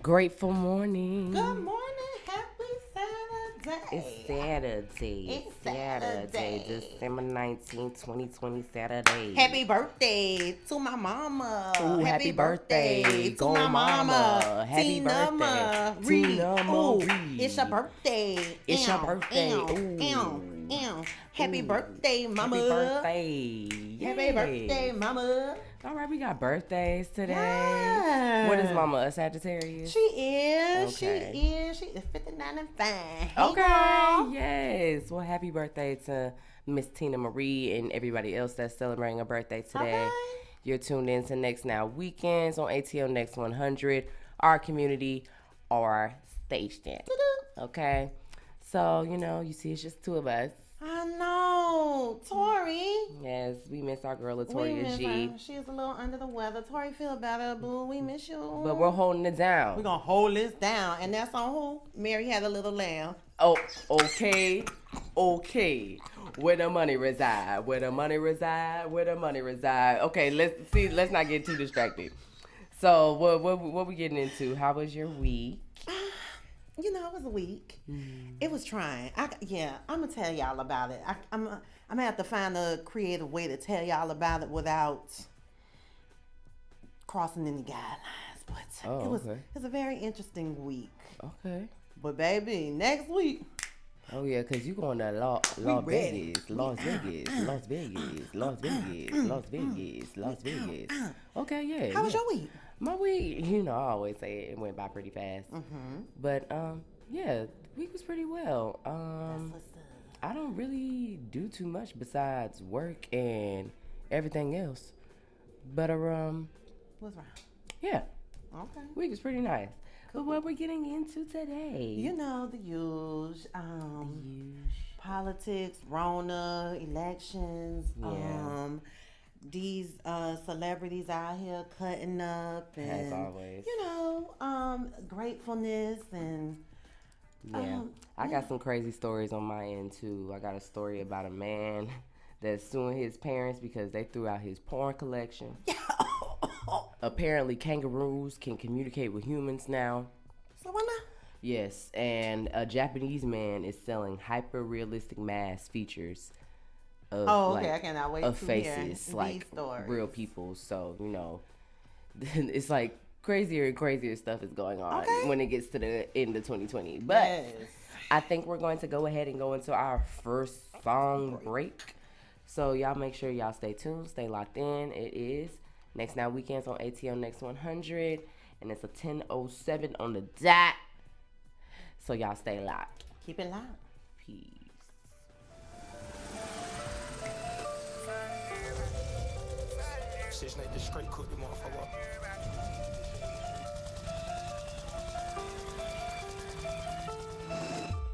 Grateful morning. Good morning, happy Saturday. It's Saturday. It's Saturday. December 19th, 2020, Saturday. Happy birthday to my mama. Ooh, happy birthday. to Go my mama. mama. Happy Tina birthday. Marie. Tina Ooh, Marie. it's your birthday. It's your Ow, birthday. ow, Ooh. ow, ow. Happy birthday, mama. Happy birthday. Happy Yay. birthday, mama. All right, we got birthdays today. Yeah. What is mama, a Sagittarius? She is. Okay. She is. She is 59 and fine. Hey, Okay, girl. yes. Well, happy birthday to Miss Tina Marie and everybody else that's celebrating a birthday today. Okay. You're tuned in to Next Now Weekends on ATL Next 100, our community, our station. Okay? So, you see, it's just two of us. I know. Tori. Yes, we miss our girl We Latoria miss G. her. She's a little under the weather. Tori, feel better, boo. We miss you. But we're holding it down. We're going to hold this down. And that's on who? Mary Had a Little Lamb. Oh, okay. Okay. Where the money reside? Where the money reside? Where the money reside? Okay, let's not get too distracted. So, what we getting into? How was your week? It was a week. It was trying. I'm going to tell y'all about it. I'm going to have to find a creative way to tell y'all about it without crossing any guidelines. But Oh, it was okay. a very interesting week. Okay. But baby, next week, Oh yeah, cause you going to Las ready. Vegas, Las Vegas, Las Vegas, Las Vegas, Las Vegas, Las Vegas. Okay, yeah. how was yeah. your week? My week? I always say it went by pretty fast. But yeah, week was pretty well. What's up? I don't really do too much besides work and everything else. But What's wrong? yeah, Okay. week was pretty nice. But what we're getting into today? The usual. Politics, Rona, elections. Yeah. These celebrities out here cutting up, and As always. gratefulness and Yeah, I got some crazy stories on my end too. I got a story about a man that's suing his parents because they threw out his porn collection. Apparently, kangaroos can communicate with humans now. so what now? Yes, and a Japanese man is selling hyper-realistic mask features of I cannot wait of to faces, hear these like stories. real people. So it's like crazier and crazier stuff is going on when it gets to the end of 2020. But Yes. I think we're going to go ahead and go into our first song break. So y'all make sure y'all stay tuned, stay locked in. It is Next Now Weekends on ATL Next 100, and it's a 10:07 on the dot. So y'all stay locked. Keep it loud. Peace. Shit's like the straight cook the motherfucker.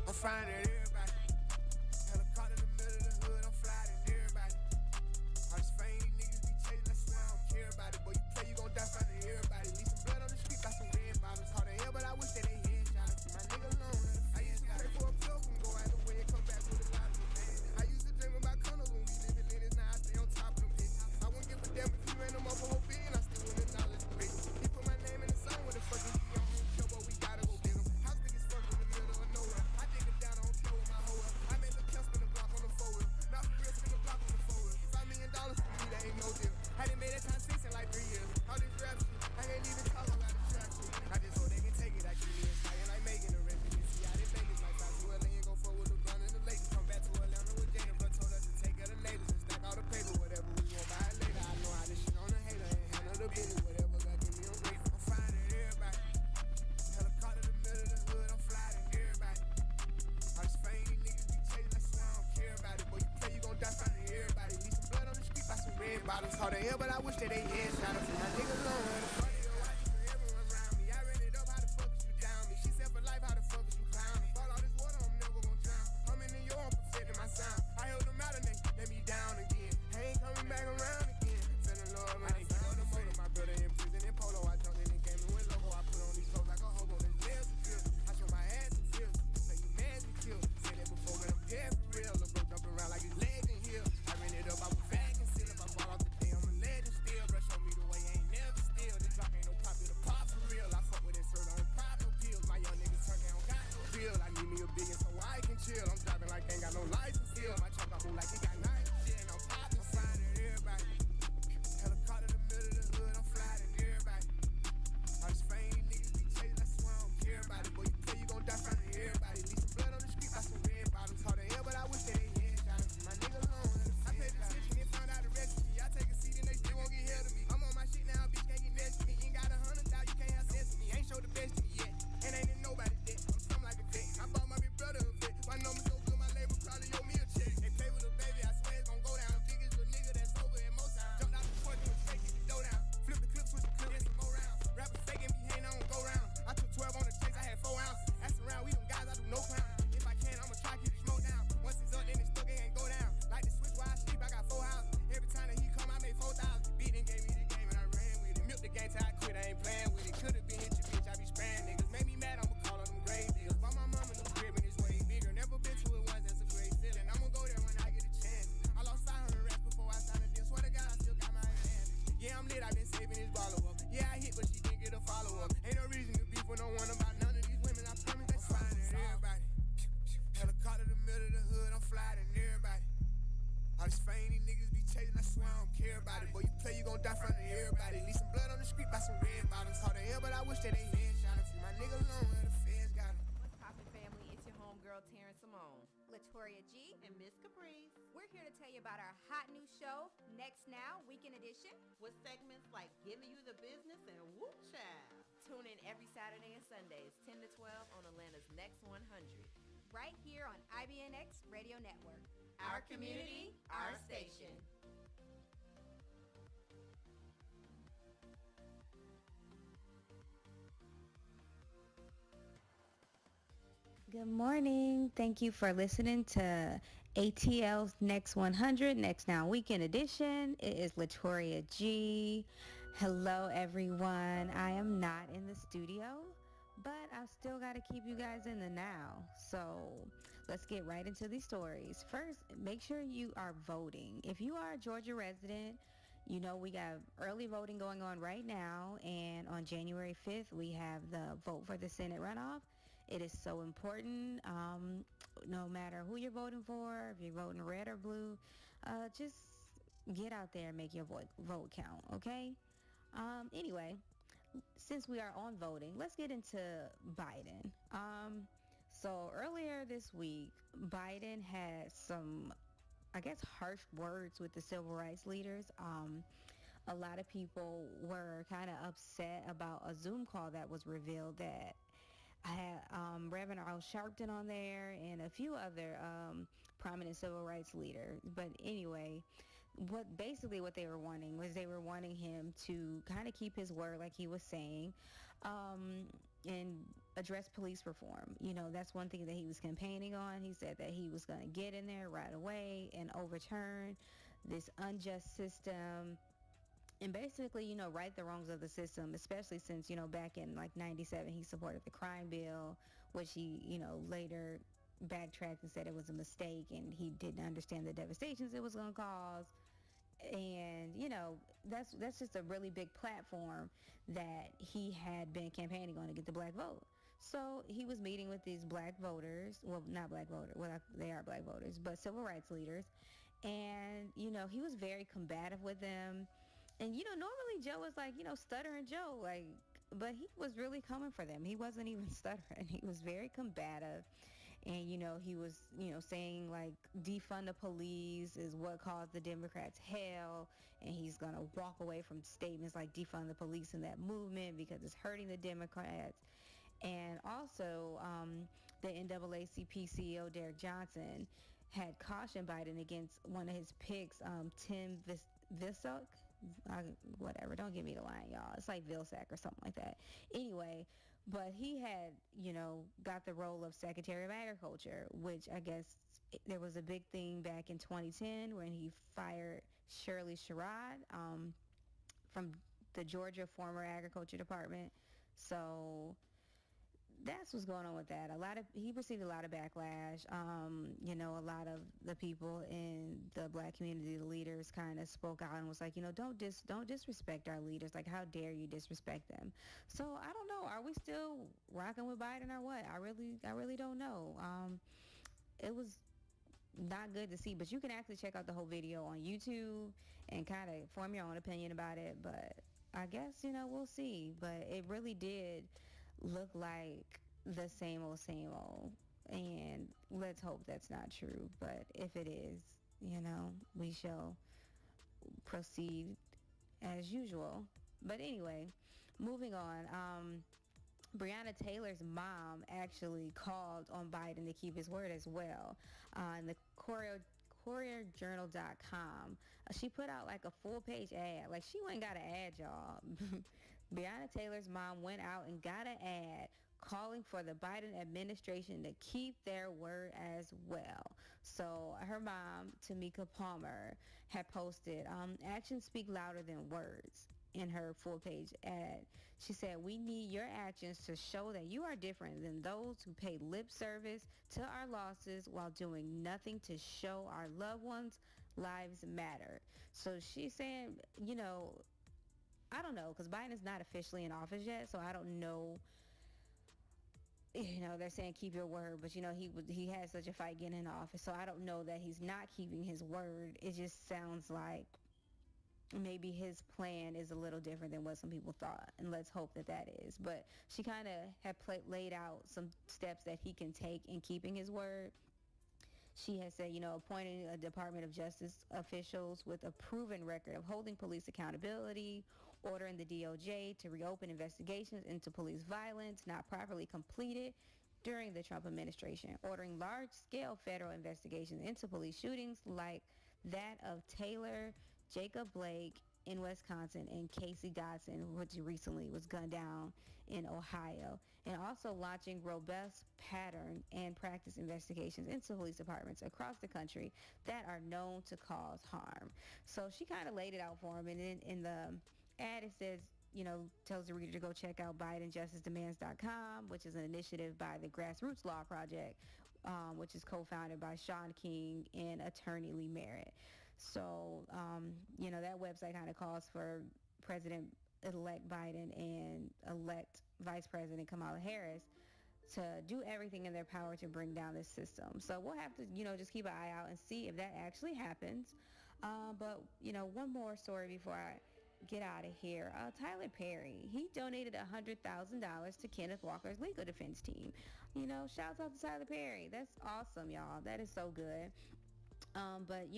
I'm finding everybody. Hella caught in the middle of the hood, I'm flying everybody. All this fame, niggas be chasing, I swear I don't care about it. Boy, you play, you gon' die finding everybody. Leave some blood on the street, got some red bottles. Hard to hell, but I wish that they had shot it. My nigga alone. I used to pray for a pill from go out the way and come back with a lot of man. I used to dream about condos when we living in this, now I stay on top of them bitches. I won't give a damn if you ran them up a whole billion, I still wouldn't acknowledge the bitch. He put my name in the song with the fucking D on him. Kill, but we gotta go get him. House big as fuck in the middle of nowhere. I dig it down, I don't care with my hoe. I made the kill spin the block on the forward. Not for real, spin the block on the forward. $5 million for me, that ain't no deal. Hadn't made that time 6 in like 3 years. All this rap shit, I can't even talk about the trap shit. I just hope they can take it, I keep it inside. Like making a record, see how they Vegas like that. To LA and go forward with LeBron and the Lakers. Come back to Atlanta with Jada, but told us to take out the neighbors and stack all the paper, whatever we want, buy it later. I know how this shit on the hater and handle the business, whatever God give me, I'm grateful. I'm finding everybody. Hella caught in the middle of the hood, I'm flying everybody. All this fame, these niggas be chasing, I swear I don't care about it. Boy, you play, you gon' die finding everybody. Leave some blood on the street, got some red bottles. Hard to hell, but I wish that they had shot up. My nigga alone. Everyone around me, I ran it up, how the fuck is you down me? She said for life, how the fuck is you clown me? Fall all this water, I'm never gon' drown. I'm in New York, I'm perfecting my sound. I held them out and they let me down again. I ain't coming back around again. Feeling love, man, I found the motor. My brother in prison in polo, I jumped in the game and went loco. I put on these clothes like a hobo, this nails and feel. I show my ass and feel. Say you mad and kill. Said that before, but I'm dead for real. Lil' bro jumping around like his legs in here. I ran it up, I was back and still. If I fall off the day, I'm a legend still. Brush on me the way I ain't never still. They drop Latoria G. And Miss Caprice. We're here to tell you about our hot new show, Next Now Weekend Edition. With segments like Giving You the Business and Whoop Child. Tune in every Saturday and Sundays, 10 to 12 on Atlanta's Next 100. Right here on IBNX Radio Network. Our community, our station. Good morning. Thank you for listening to ATL's Next 100, Next Now Weekend Edition. It is Latoria G. Hello, everyone. I am not in the studio, but I still got to keep you guys in the now. So let's get right into these stories. First, make sure you are voting. If you are a Georgia resident, you know we got early voting going on right now, and on January 5th, we have the vote for the Senate runoff. It is so important, no matter who you're voting for, if you're voting red or blue, just get out there and make your vote count, okay? Anyway, since we are on voting, let's get into Biden. So earlier this week, Biden had some, I guess, harsh words with the civil rights leaders. A lot of people were kind of upset about a Zoom call that was revealed that I had Reverend Al Sharpton on there and a few other prominent civil rights leaders. But anyway, what they were wanting was they were wanting him to kind of keep his word, like he was saying, and address police reform. You know, that's one thing that he was campaigning on. He said that he was going to get in there right away and overturn this unjust system and basically, you know, right the wrongs of the system, especially since, you know, back in like 97, he supported the crime bill, which he, you know, later backtracked and said it was a mistake and he didn't understand the devastations it was going to cause. And, you know, that's just a really big platform that he had been campaigning on to get the black vote. So he was meeting with these black voters, well, not black voters, well, they are black voters, but civil rights leaders. And, you know, he was very combative with them. And, you know, normally Joe is like, you know, stuttering Joe, like, but he was really coming for them. He wasn't even stuttering. He was very combative. And, you know, he was, you know, saying like defund the police is what caused the Democrats hell. And he's going to walk away from statements like defund the police in that movement because it's hurting the Democrats. And also the NAACP CEO Derek Johnson had cautioned Biden against one of his picks, Tim Vilsack. Whatever, don't give me the line, y'all. It's like Vilsack or something like that. Anyway, but he had, you know, got the role of Secretary of Agriculture, which I guess there was a big thing back in 2010 when he fired Shirley Sherrod from the Georgia former Agriculture Department. So that's what's going on with that. He received a lot of backlash. You know, a lot of the people in the black community, the leaders, kind of spoke out and was like, you know, don't disrespect our leaders. Like, how dare you disrespect them? So I don't know. Are we still rocking with Biden or what? I really don't know. It was not good to see, but you can actually check out the whole video on YouTube and kind of form your own opinion about it. But I guess, you know, we'll see. But it really did look like the same old, and let's hope that's not true. But if it is, you know, we shall proceed as usual. But anyway, moving on, Breonna Taylor's mom actually called on Biden to keep his word as well. And the CourierJournal.com, she put out like a full-page ad. Like, she went and got an ad, y'all. Breonna Taylor's mom went out and got an ad calling for the Biden administration to keep their word as well. So her mom, Tamika Palmer, had posted, actions speak louder than words. In her full-page ad, she said, "We need your actions to show that you are different than those who pay lip service to our losses while doing nothing to show our loved ones' lives matter." So she's saying, you know, I don't know, because Biden is not officially in office yet, so I don't know. You know, they're saying keep your word, but you know, he had such a fight getting in office, so I don't know that he's not keeping his word. It just sounds like maybe his plan is a little different than what some people thought, and let's hope that is. But she kind of had laid out some steps that he can take in keeping his word. She has said, appointing a Department of Justice officials with a proven record of holding police accountability, ordering the DOJ to reopen investigations into police violence not properly completed during the Trump administration, ordering large-scale federal investigations into police shootings like that of Taylor Jacob Blake in Wisconsin and Casey Godson, which recently was gunned down in Ohio, and also launching robust pattern and practice investigations into police departments across the country that are known to cause harm. So she kind of laid it out for him, and in the ad it says, tells the reader to go check out BidenJusticeDemands.com, which is an initiative by the Grassroots Law Project, which is co-founded by Sean King and attorney Lee Merritt. So, that website kind of calls for President-elect Biden and elect Vice President Kamala Harris to do everything in their power to bring down this system. So we'll have to, just keep an eye out and see if that actually happens. But, one more story before I get out of here. Tyler Perry, he donated $100,000 to Kenneth Walker's legal defense team. Shouts out to Tyler Perry. That's awesome, y'all. That is so good. But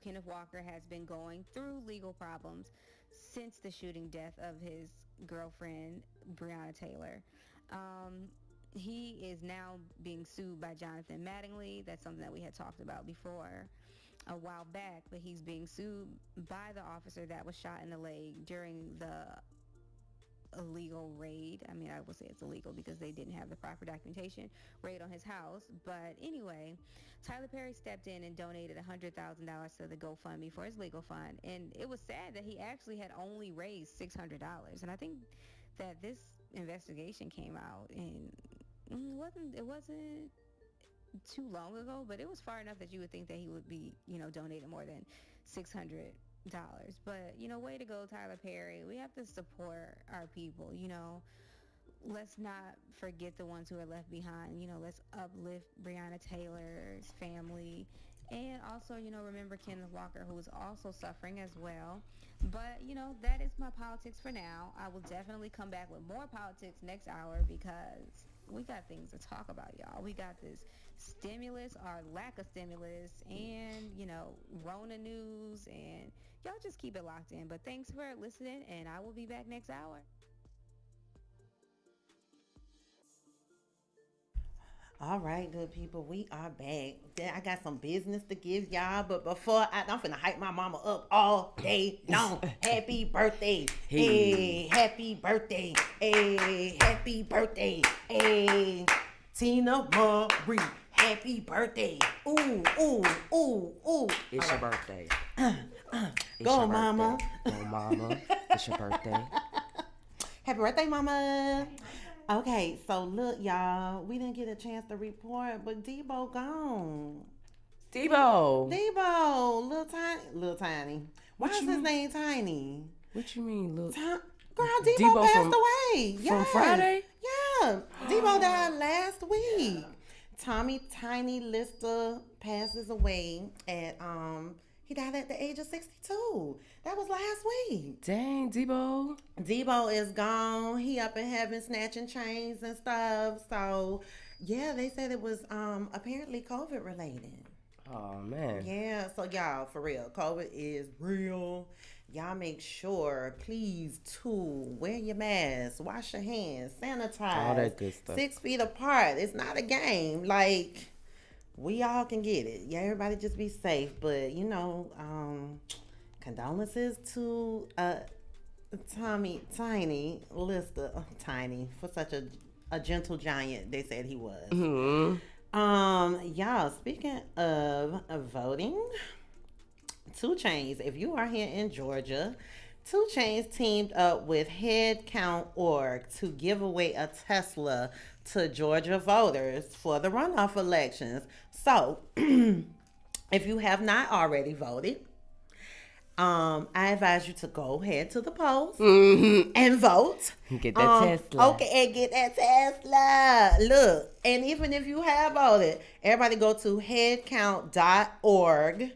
Kenneth Walker has been going through legal problems since the shooting death of his girlfriend, Breonna Taylor. He is now being sued by Jonathan Mattingly. That's something that we had talked about before a while back, but he's being sued by the officer that was shot in the leg during the illegal raid. I mean, I will say it's illegal because they didn't have the proper documentation raid on his house. But anyway, Tyler Perry stepped in and donated $100,000 to the GoFundMe for his legal fund. And it was sad that he actually had only raised $600. And I think that this investigation came out and it wasn't too long ago, but it was far enough that you would think that he would be, donating more than $600. But, way to go, Tyler Perry. We have to support our people, Let's not forget the ones who are left behind. Let's uplift Breonna Taylor's family. And also, remember Kenneth Walker, who is also suffering as well. But, that is my politics for now. I will definitely come back with more politics next hour because we got things to talk about, y'all. We got this stimulus or lack of stimulus and, Rona news, and y'all just keep it locked in. But thanks for listening, and I will be back next hour. All right, good people, we are back. I got some business to give y'all, but before I'm finna hype my mama up all day long. Happy birthday, hey, happy birthday, hey, happy birthday, hey, Tina Marie, happy birthday. Ooh, ooh, ooh, ooh. It's your birthday. Go, mama. Go, mama. It's your birthday. Happy birthday, mama. Okay, so look, y'all, we didn't get a chance to report, but Debo gone. Debo, little tiny. Why is his name Tiny? What you mean, little? Girl, Debo passed away. From Friday? Yeah, Debo died last week. Tommy Tiny Lister passes away at he died at the age of 62. That was last week. Dang, Debo. Debo is gone. He up in heaven snatching chains and stuff. So, yeah, they said it was apparently COVID related. Oh, man. Yeah, so y'all, for real, COVID is real. Y'all make sure, please, too, wear your mask, wash your hands, sanitize. All that good stuff. 6 feet apart. It's not a game. Like, we all can get it. Yeah, everybody just be safe. But, condolences to Tiny Lister. Tiny, for such a gentle giant, they said he was. Mm-hmm. Y'all, speaking of voting, 2 Chainz, if you are here in Georgia, 2 Chainz teamed up with Headcount.org to give away a Tesla to Georgia voters for the runoff elections. So, if you have not already voted, I advise you to go ahead to the polls and vote. Get that Tesla. Okay, and get that Tesla. Look, and even if you have voted, everybody go to headcount.org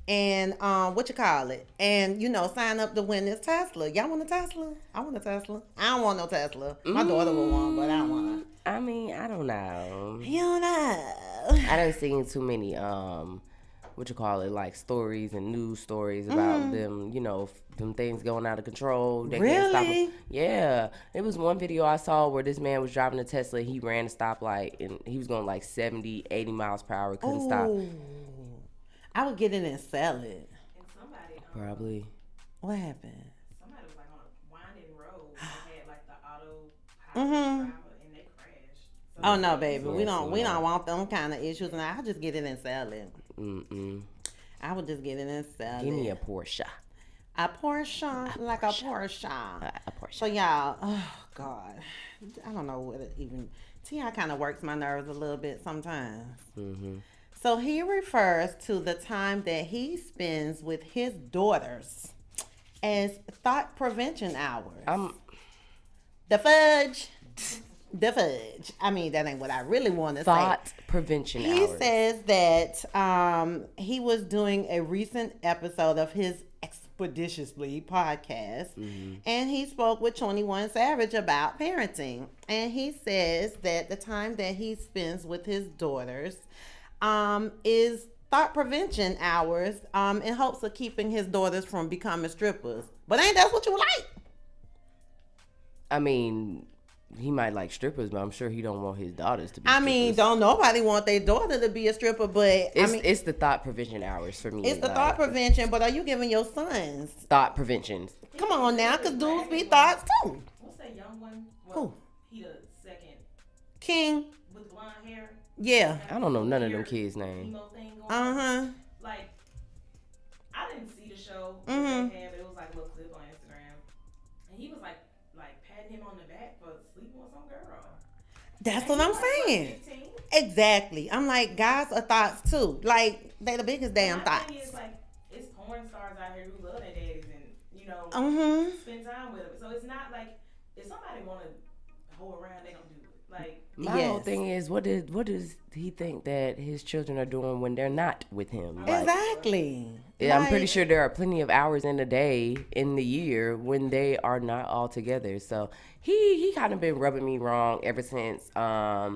and what you call it, and sign up to win this Tesla. Y'all want a Tesla? I want a Tesla. I don't want no Tesla. My daughter will want, but I don't want one. I mean, I don't know. You don't know. I done seen too many like stories and news stories about them, them things going out of control. They can't stop Really? them. Yeah. It was one video I saw where this man was driving a Tesla. He ran a stoplight and he was going like 70, 80 miles per hour. Couldn't stop. I would get in and sell it. And somebody, Probably. What happened? somebody was like on a winding road and had like the auto Mhm. driver and they crashed. So Oh no, baby, we Yeah, don't want them kind of issues, and I'll just get in and sell it. Mm-mm. I would just get in and sell Give it. me a Porsche. A Porsche, like a Porsche. A Porsche. So y'all, oh God, I don't know what it even. T.I. kind of works my nerves a little bit sometimes. Mm-hmm. So he refers to the time that he spends with his daughters as thought prevention hours. The fudge. The fudge. I mean, that ain't what I really want to say. Thought prevention He hours. says that he was doing a recent episode of his Expeditiously podcast, and he spoke with 21 Savage about parenting. And he says that the time that he spends with his daughters is thought prevention hours in hopes of keeping his daughters from becoming strippers. But ain't that what you like? I mean, he might like strippers, but I'm sure he don't want his daughters to be I mean, strippers. don't nobody want their daughter to be a stripper, but It's the thought prevention hours for me. it's the like, thought prevention. But are you giving your sons? thought preventions. Come on now, because dudes be thoughts too. what's that young one? Who? He the second King. with blonde hair. Yeah. I don't know none of them kids' names. Emo thing going on. Uh-huh. Like, I didn't see the show that Mhm. they had, but it was like a little clip on Instagram, and he was like patting him on the back for sleeping with some girl. That's And what he I'm was, like, saying. 15. Exactly. I'm like, guys are thoughts too. Like, they the biggest damn My thoughts. thing is, like, it's porn stars out here who love their daddies and Mm-hmm. spend time with them. So it's not like if somebody want to hold around, they don't do it. Like, My whole Yes. thing is, what does he think that his children are doing when they're not with him? Like, Exactly. yeah, I'm pretty Like, sure there are plenty of hours in a day in the year when they are not all together. So he kind of been rubbing me wrong ever since that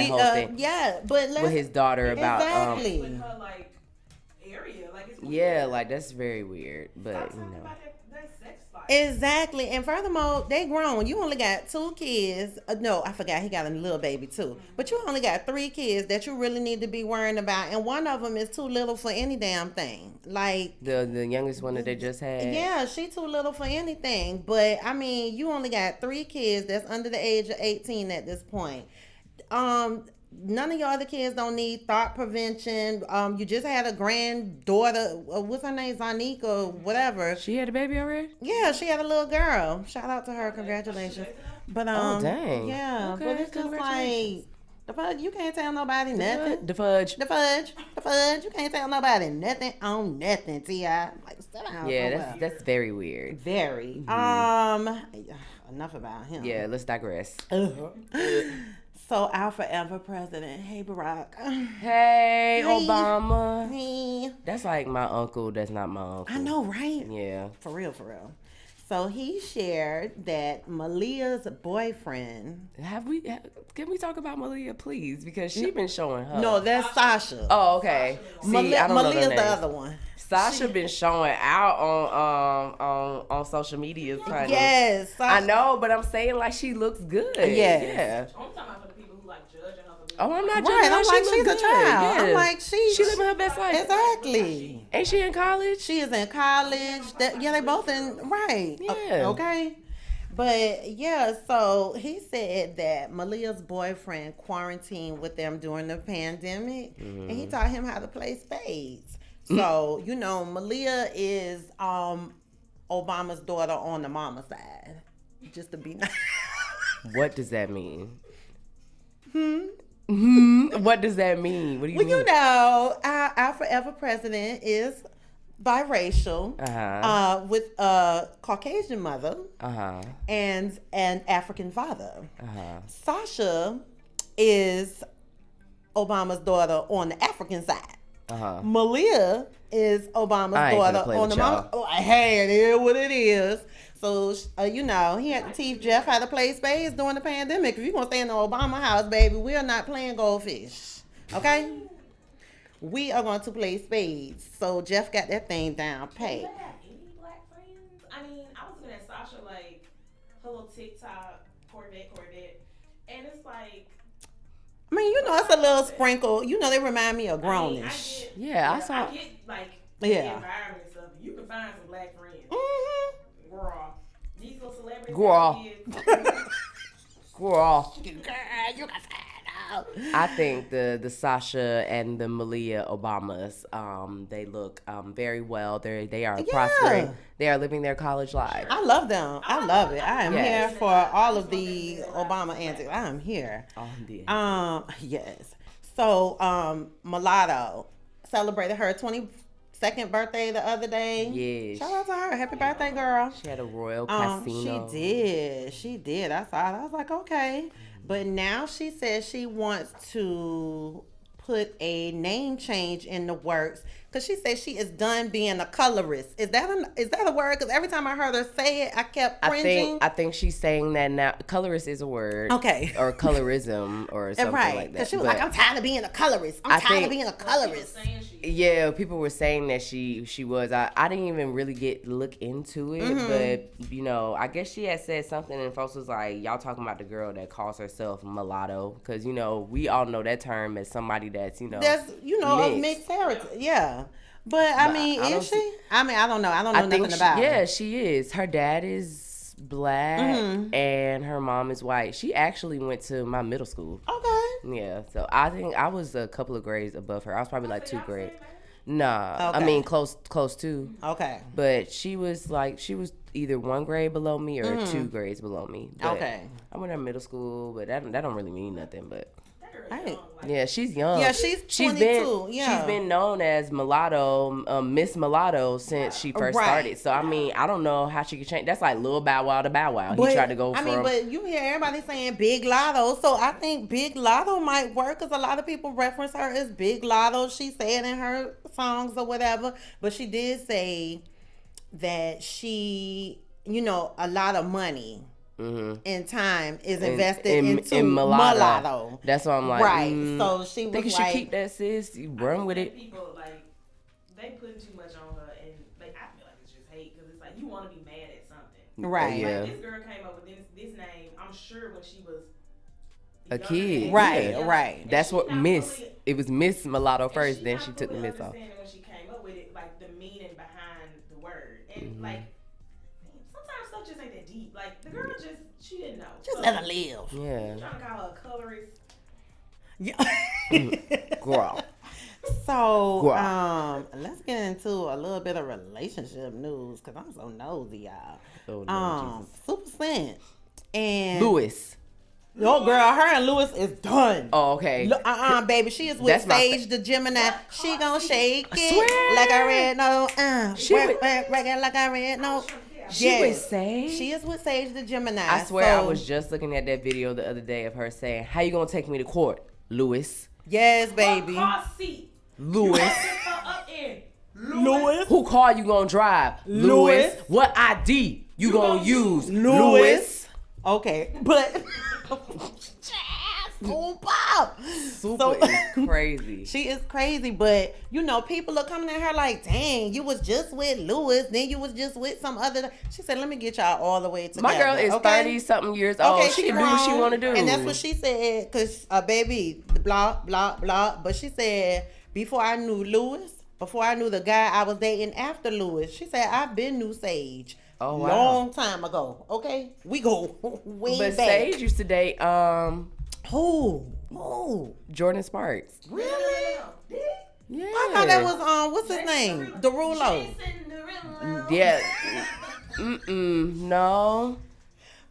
whole thing Yeah, but let's with his daughter about exactly. with her like area, like it's yeah, weird. like that's very weird. But Stop you talking know, about that sex life. Exactly. And furthermore, they grown. You only got 2 kids. No, I forgot he got a little baby too. But you only got 3 kids that you really need to be worrying about. And one of them is too little for any damn thing. Like, the youngest one that they just had. yeah, she too little for anything. But, I mean, you only got 3 kids that's under the age of 18 at this point. None of your other kids don't need thought prevention. You just had a granddaughter. What's her name? Zanique or whatever. She had a baby already? Yeah, she had a little girl. Shout out to her. Congratulations. But Oh, dang. yeah, Okay, but it's just like congratulations. the fudge. You can't tell nobody nothing. The fudge. The fudge. You can't tell nobody nothing on nothing. Ti like sit down. Yeah, somewhere. that's very weird. Very. Enough about him. Yeah, let's digress. So our forever president, hey Barack. Hey, Hey. Obama. Hey. That's like my uncle. That's not my uncle. I know, right? Yeah. For real, for real. So he shared that Malia's boyfriend. Can we talk about Malia, please? Because she been showing her. No, that's Sasha. Oh, okay. See, I don't know Malia's the the name. other one. Sasha been showing out on social media. Honey. Yes. I know, but I'm saying like she looks good. Yes. Yeah. I'm talking about for the people who like judging her for being Oh, I'm not judging Right, her. I'm She like, look she's a good. child. Yeah. I'm like, she living her best life. Exactly. Ain't she in college? She is in college. Yeah, they both in, right. Yeah. Okay. But yeah, so he said that Malia's boyfriend quarantined with them during the pandemic, and he taught him how to play spades. So, Malia is Obama's daughter on the mama side. Just to be nice. What does that mean? What does that mean? What do you Well, mean? our forever president is biracial, with a Caucasian mother and an African father. Sasha is Obama's daughter on the African side. Malia is Obama's I ain't finna daughter play on the with mama. Oh, hey, it is what it is. So, you know, he had to teach Jeff how to play spades during the pandemic. If you're going to stay in the Obama house, baby, we are not playing goldfish. Okay? We are going to play spades. So, Jeff got that thing down. Do Pay. they have any black friends? I mean, I was looking at Sasha, like, her little TikTok, Corvette. And it's like... I mean, you know, it's a little sprinkle. You know, they remind me of I grownish. I saw. I get, like, Yeah. the environment and stuff. You can find some black friends. Mm-hmm. Girl. These little celebrities. Girl. Girl. You can find out. I think the Sasha and the Malia Obamas, they look very well. They are prospering. They are living their college life. I love them. I love it. I am Yes. here for all of the Obama antics. I am here. Yes. So, Mulatto celebrated her 22nd birthday the other day. Yes. Shout out to her. Happy birthday, girl. She had a royal casino. She did. I saw it. I was like, okay. But now she says she wants to put a name change in the works because she says she is done being a colorist. Is that a word? Because every time I heard her say it, I kept cringing. I think she's saying that now. Colorist is a word. Okay. Or colorism or something like that. Because she was like, I'm tired of being a colorist. I'm tired of being a colorist. Yeah, people were saying that she was. I didn't even really look into it, but you know, I guess she had said something, and folks was like, "Y'all talking about the girl that calls herself mulatto?" Because you know, we all know that term as somebody that's of mixed heritage. Yeah, but I mean, is she? I mean, I don't know. I don't know nothing about her. Yeah, she is. Her dad is black and her mom is white. She actually went to my middle school. Okay. Yeah, so I think I was a couple of grades above her. I was probably like 2 grades. Nah, Okay. I mean close to. Okay. But she was either 1 grade below me or 2 grades below me. But Okay. I went to middle school, but that don't really mean nothing. But Right. yeah, she's young. Yeah, she's 22. She's been known as Mulatto, Miss Mulatto since she first started. So I mean, I don't know how she could change. That's like Lil Bow Wow to Bow Wow. He tried to go from. I mean, but you hear everybody saying Big Lotto, so I think Big Lotto might work because a lot of people reference her as Big Lotto. She said in her songs or whatever, but she did say that she, a lot of money. And time is invested into mulatto. That's why I'm like, right. So she was think you like, should keep that, sis. You run with it. People they putting too much on her, and I feel like it's just hate because it's like you want to be mad at something. Right. Yeah. Like, this girl came up with this name. I'm sure when she was A kid. Right. Yeah. Right. That's what Miss. It was Miss Mulatto first, then she took the Miss off. When she came up with it, like the meaning behind the word, and like. Sometimes stuff just ain't that deep. Like the girl she didn't know. Just let her live. Yeah. I'm trying to call her a colorist. Yeah. Girl. So, let's get into a little bit of relationship news because I'm so nosy, y'all. Oh, no, Super Scent and Louis. Yo, girl, her and Louis is done. Oh, okay. Baby, she is with Sage the Gemini. She gon' shake it like a red note. Reggae like a red note. She with Sage? She is with Sage the Gemini. I swear I was just looking at that video the other day of her saying, "How you gonna take me to court, Louis?" Yes, baby. Car seat. Louis. Up in. Louis. Who car you gonna drive? Louis. What ID you gonna use? Louis. Okay, but Super is crazy. She is crazy, but people are coming at her like, dang, you was just with Louis, then you was just with some other. She said, let me get y'all all the way together. My girl is 30-something years old. Okay, she can do what she want to do. And that's what she said, because, baby, blah, blah, blah. But she said, before I knew Louis, before I knew the guy I was dating after Louis, she said, I've been knew Sage. Oh, wow. Long time ago. Okay? We go way but back. Sage used to date, Who? Jordan Sparks. Really? Yeah. I thought that was what's his name? Derulo. Yeah. No.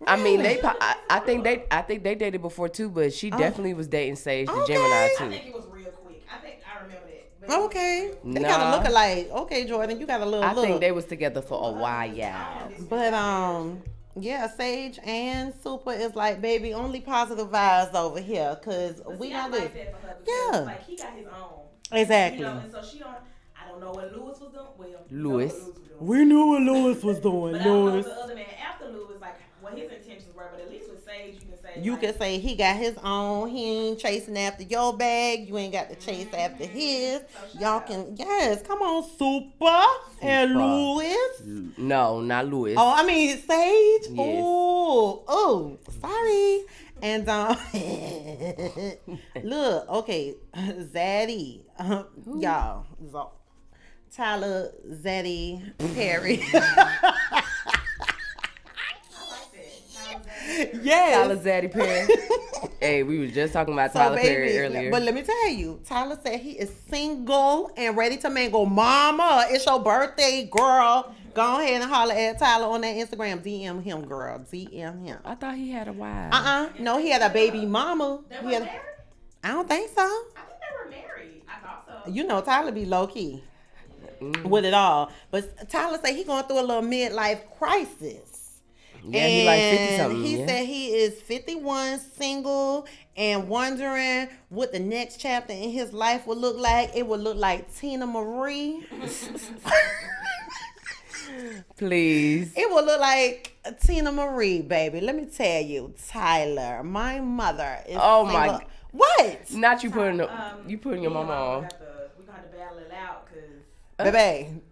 I mean, I think they dated before too, but she definitely was dating Sage the Gemini I too. think it was real quick. I remember that. But Okay. They kind of look alike. Okay, Jordan, you got a little I look. think they was together for a while, yeah. But yeah, Sage and Super is like, baby, only positive vibes over here, cause we I got like this. that for her because, Yeah. like he got his own. Exactly. You know, and so she don't. I don't know what Lewis was doing. Well, Lewis. We knew what Lewis was doing. But I don't know the other man after Lewis, like what his intentions were. But at least with Sage, you can say You like, can say he got his own. He ain't chasing after your bag. You ain't got to chase after his. So Y'all can, yes, come on, Super and Lewis. No, not Lewis. Oh, I mean Sage. Yes. Oh, sorry. And look, okay, Zaddy, y'all, Tyler Zaddy Perry. Yes. Tyler Zaddy Perry. Hey, we was just talking about Tyler Perry earlier. But let me tell you, Tyler said he is single and ready to mingle. Mama, it's your birthday, girl. Go ahead and holler at Tyler on that Instagram. DM him, girl. DM him. I thought he had a wife. No, he had a baby mama. They He were had married? I don't think so. I think they were married. I thought so. You know, Tyler be low key with it all. But Tyler said he going through a little midlife crisis. Yeah, he like 50 something. He yeah. said he is 51, single, and wondering what the next chapter in his life would look like. It would look like Tina Marie. Please. It would look like Tina Marie, baby. Let me tell you, Tyler, my mother is Oh, single. my- What? Not you putting you putting your mama on. We're going to have to battle it out because Baby,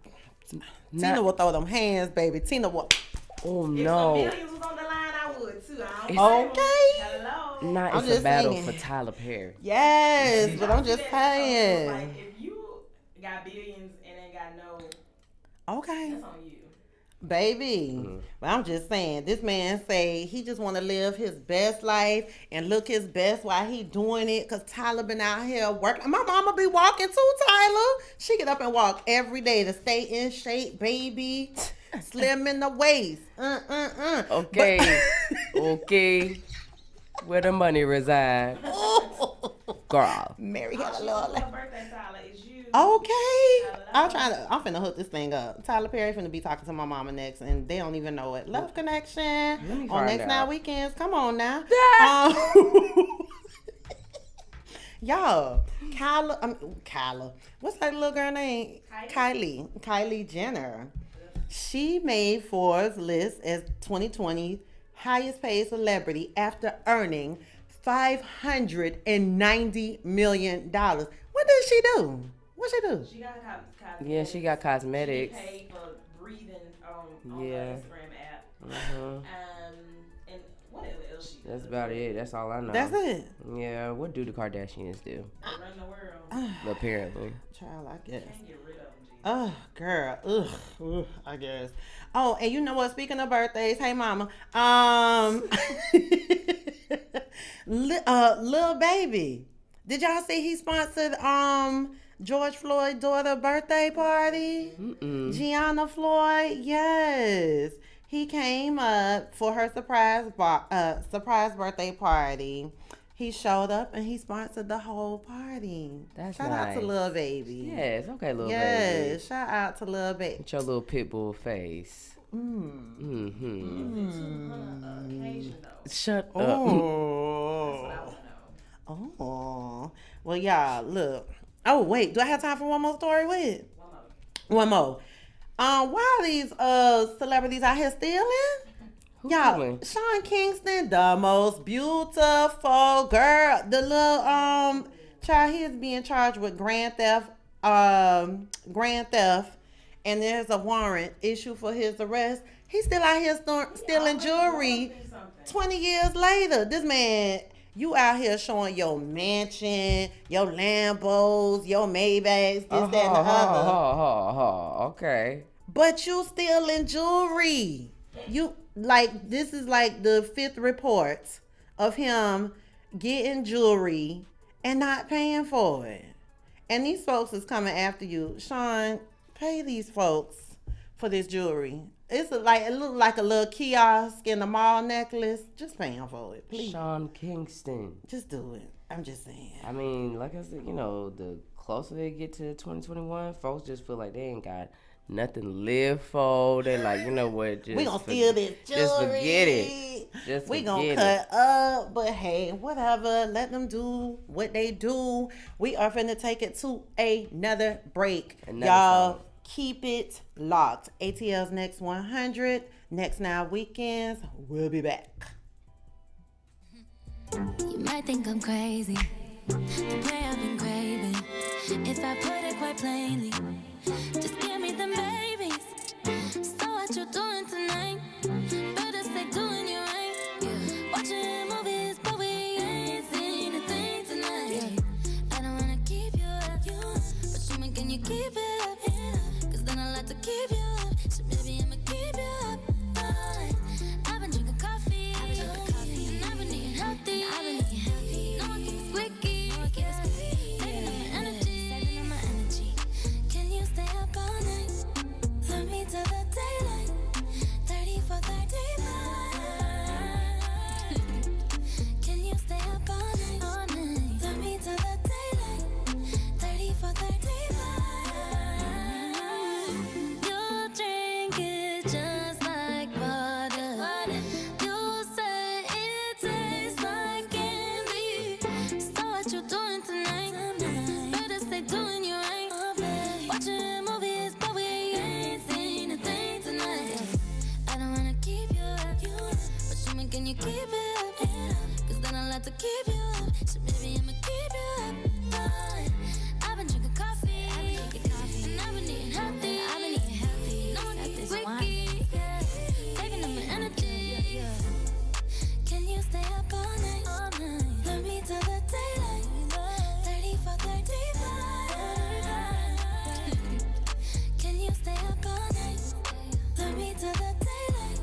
Not- Tina will throw them hands, baby. Tina will. Oh if some no. millions was on the line, I would too. I don't It's- blame 'em. Okay. Hello. Nah, I'm it's just a battle saying. for Tyler Perry. Yes, but I'm just Like, saying. if you got billions and ain't got no, Okay. that's on you. Baby, but I'm just saying, this man say he just want to live his best life and look his best while he doing it. Cause Tyler been out here working. My mama be walking too, Tyler. She get up and walk every day to stay in shape, baby. Slim in the waist. Okay. Okay. Where the money reside, girl. Mary had a She little. on her birthday, Tyler, is you. Okay. I'm finna hook this thing up. Tyler Perry finna be talking to my mama next, and they don't even know it. Love Connection me on find Next Now out. Weekends. Come on now. Y'all, Kyla. What's that little girl name? Kylie Jenner. She made Forbes list as 2020 highest paid celebrity after earning $590 million. What did she do? What she do? She got cosmetics. Yeah, she got cosmetics. She paid for breathing on Yeah. her Instagram app. And what else she That's does? about it. That's all I know. That's it. Yeah, what do the Kardashians do? They run the world. Apparently. Child, I guess. Can't get rid of them, G. Oh, girl. Ugh, I guess. Oh, and you know what? Speaking of birthdays, hey, mama. Lil Baby. Did y'all see he sponsored George Floyd's daughter birthday party? Gianna Floyd. Yes. He came up for her surprise birthday party. He showed up and he sponsored the whole party. That's Shout out to nice. Lil Baby. Yes, okay, little Yes, baby. shout out to Lil Baby. With your little pit bull face. Occasion, though. Shut up. I Oh. want to know. Oh. Well, y'all, look. Oh, wait. Do I have time for one more story? Wait. One more. Why are these celebrities out here stealing? Y'all, doing? Sean Kingston, the most beautiful girl. The little child, he is being charged with grand theft, and there's a warrant issued for his arrest. He's still out here stealing jewelry 20 years later. This man, you out here showing your mansion, your Lambos, your Maybachs, this, that, and the other. Okay. But you stealing jewelry. This is like the fifth report of him getting jewelry and not paying for it. And these folks is coming after you. Sean, pay these folks for this jewelry. It look like a little kiosk in a mall necklace. Just pay him for it, please. Sean Kingston. Just do it. I'm just saying. I mean, like I said, the closer they get to 2021, folks just feel like they ain't got nothing to live for. They're like, you know what? Just We gonna steal this jewelry. Just forget it. Just We gonna forget cut up, but hey, whatever. Let them do what they do. We are finna take it to another break. Another Y'all song. keep it locked. ATL's Next 100, Next Now Weekends. We'll be back. You might think I'm crazy, the way I've been craving. If I put it quite plainly, just give me the babies. So what you doing tonight? Better stay doing you right. Watching movies, but we ain't seen a thing tonight. I don't wanna keep you up, but show me, can you keep it up? Cause then I like to keep you up. So maybe I'ma keep you up. I've been drinking coffee, and I've been eating healthy. No one keeps squeaky. Saving up my energy. Can you stay up all night? Love me till the daylight. 30 for 35. Can you stay up all night? Love me till the daylight. 30 for 35. You drink it just like water. You say it tastes like candy. So what you doing tonight? Better stay doing you right. Watching movies, but we ain't seen a thing tonight. I don't wanna keep you up, but show me, can you keep it up? Cause then I like to keep you up. So maybe I'ma keep you up. I've been drinking coffee, and I've been eating healthy. No one keeps squeaky. Saving up my energy. Can you stay up all night? Love me till the daylight. 30 for 35. Can you stay up all night? Love me till the daylight.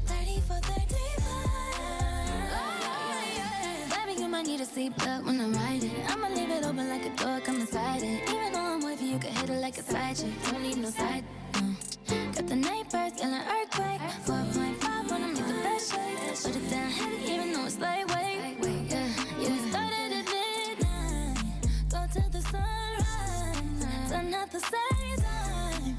30 for 35. Baby, you might need a seatbelt when I'm riding. I'ma leave it open like a door, come inside it. Even though I'm with you, you can hit it like a side chick. Don't need no side. Got the neighbors yelling earthquake. 4.5 when I'm with the best shape. Put it down heavy, even though it's lightweight. Yeah, we started at midnight. Go till the sunrise. Done at the same time.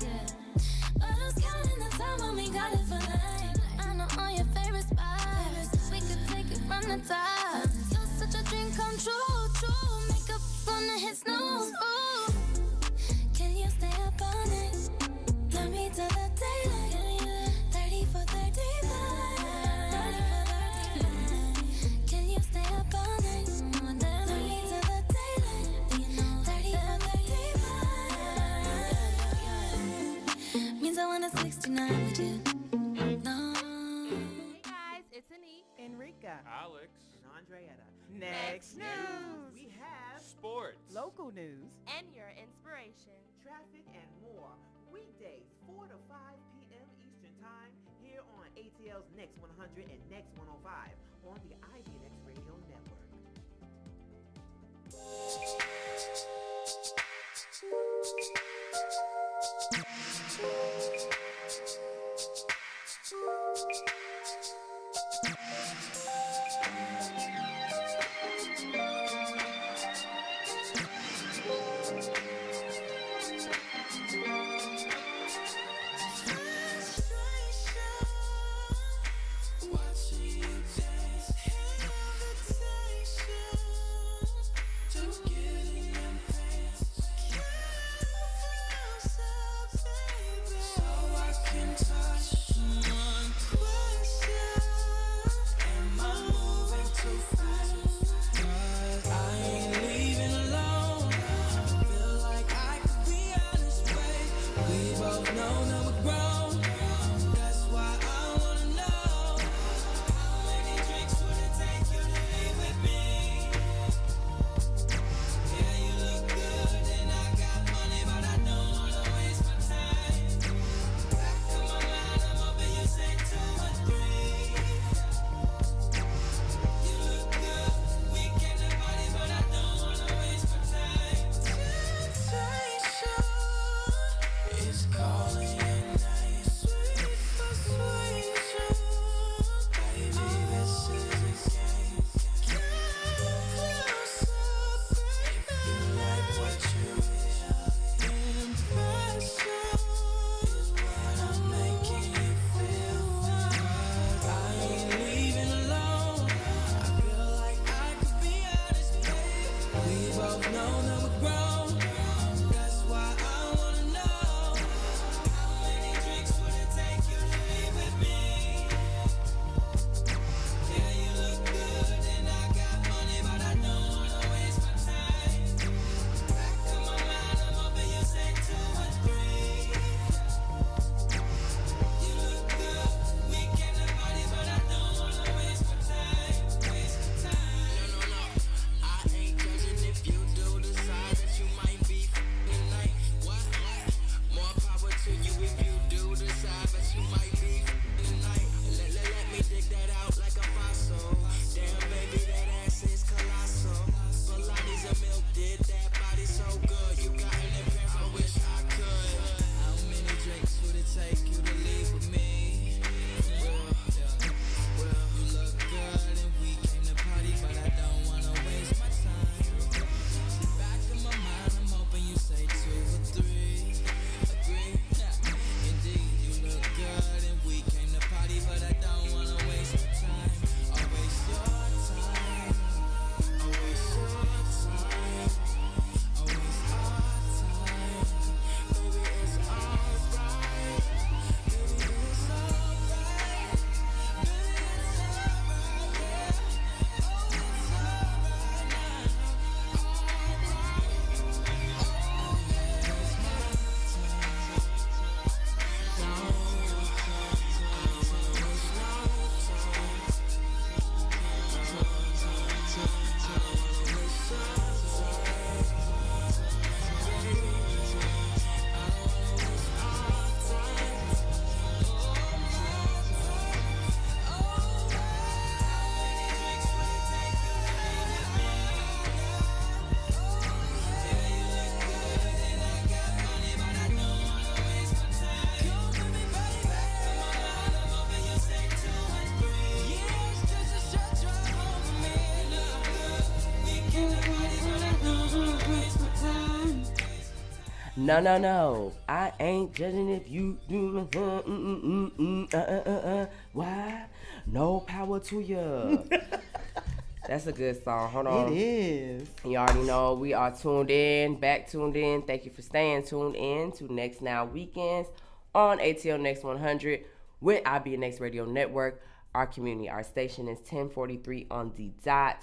But who's counting the time when we got it for life? I know all your favorite spots. We could take it from the top. You're such a dream come true. Makeup gonna hit snooze. Ooh. Can you stay up all night? Love me till the daylight. 30 for 35. Can you stay up all night? Love me till the daylight. 30 for 35. Means I wanna 69 with you. No. Hey guys, it's Annie. Enrica. Alex. And Andreetta. Next news. We have Sports. local news, And your inspiration. traffic, and more. Weekdays, 4 to 5 p.m. Eastern Time, here on ATL's Next 100 and Next 105 on the IDNX Radio Network. No. I ain't judging if you do. Why? No power to you. That's a good song. Hold on. It is. You already know we are tuned in. Thank you for staying tuned in to Next Now Weekends on ATL Next 100 with IBNX Radio Network. Our community, our station is 1043 on the dot.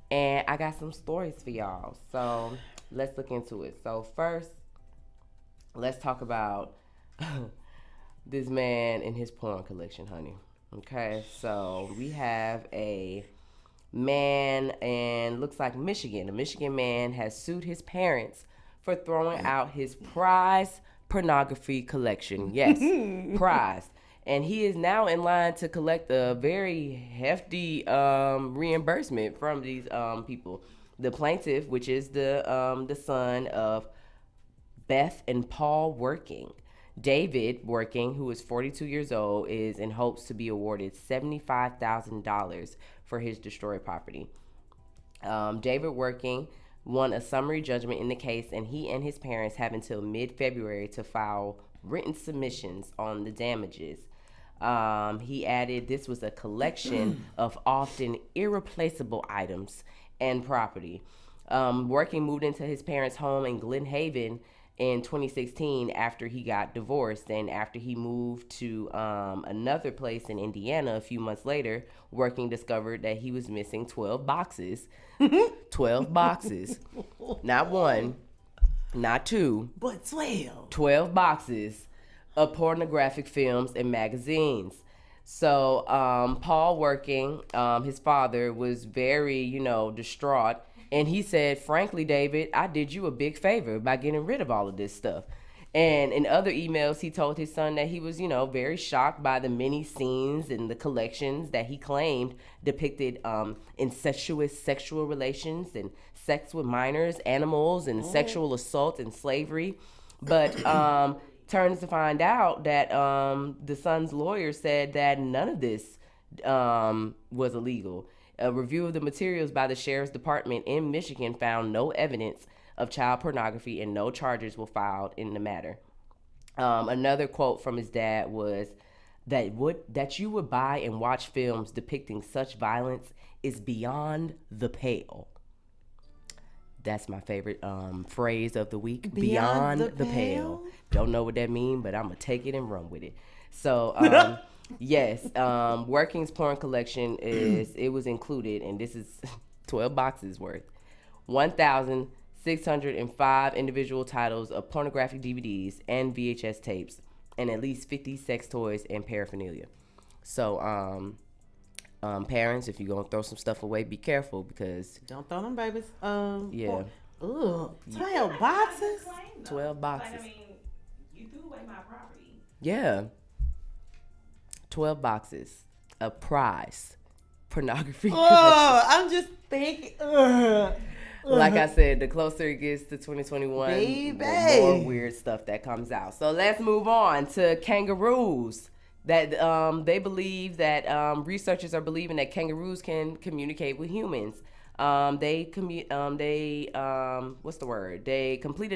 And I got some stories for y'all. So let's look into it. So first, let's talk about this man and his porn collection, honey. Okay, so we have a man in, looks like Michigan. A Michigan man has sued his parents for throwing out his prized pornography collection. Yes, prized. And he is now in line to collect a very hefty reimbursement from these people. The plaintiff, which is the son of Beth and Paul Working. David Working, who is 42 years old, is in hopes to be awarded $75,000 for his destroyed property. David Working won a summary judgment in the case, and he and his parents have until mid-February to file written submissions on the damages. He added this was a collection of often irreplaceable items and property. Working moved into his parents' home in Glen Haven in 2016 after he got divorced, and after he moved to another place in Indiana a few months later, Working discovered that he was missing 12 boxes. 12 boxes. Not one, not two, but 12. 12 boxes of pornographic films and magazines. So Paul Working, his father, was very, distraught. And he said, frankly, David, I did you a big favor by getting rid of all of this stuff. And in other emails, he told his son that he was, very shocked by the many scenes and the collections that he claimed depicted incestuous sexual relations and sex with minors, animals, and sexual assault and slavery. But turns to find out that the son's lawyer said that none of this was illegal. A review of the materials by the Sheriff's Department in Michigan found no evidence of child pornography and no charges were filed in the matter. Another quote from his dad was that you would buy and watch films depicting such violence is beyond the pale. That's my favorite phrase of the week. Beyond the pale. Don't know what that means, but I'm going to take it and run with it. So, yes, Working's porn collection it was included, and this is 12 boxes worth, 1,605 individual titles of pornographic DVDs and VHS tapes, and at least 50 sex toys and paraphernalia. So, parents, if you're going to throw some stuff away, be careful, because... Don't throw them babies. Yeah. Ugh, 12 boxes? 12 boxes. Like, I mean, you threw away my property. Yeah. 12 boxes of prize pornography collection. I'm just thinking. Like I said, the closer it gets to 2021, Baby. the more weird stuff that comes out. So let's move on to kangaroos. That they believe that researchers are believing that kangaroos can communicate with humans. They completed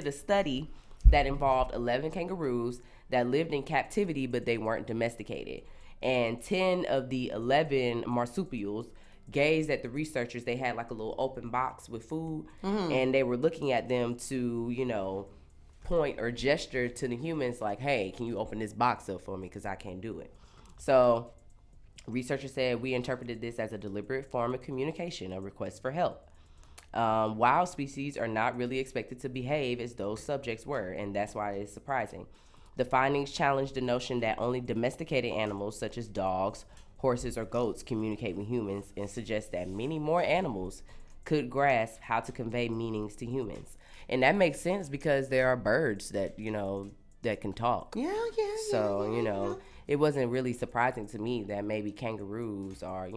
a study that involved 11 kangaroos that lived in captivity, but they weren't domesticated. And 10 of the 11 marsupials gazed at the researchers. They had like a little open box with food, and they were looking at them to, point or gesture to the humans like, hey, can you open this box up for me, because I can't do it. So researchers said, we interpreted this as a deliberate form of communication, a request for help. Wild species are not really expected to behave as those subjects were, and that's why it's surprising. The findings challenge the notion that only domesticated animals such as dogs, horses, or goats communicate with humans, and suggest that many more animals could grasp how to convey meanings to humans. And that makes sense, because there are birds that, that can talk. Yeah. So, it wasn't really surprising to me that maybe kangaroos are,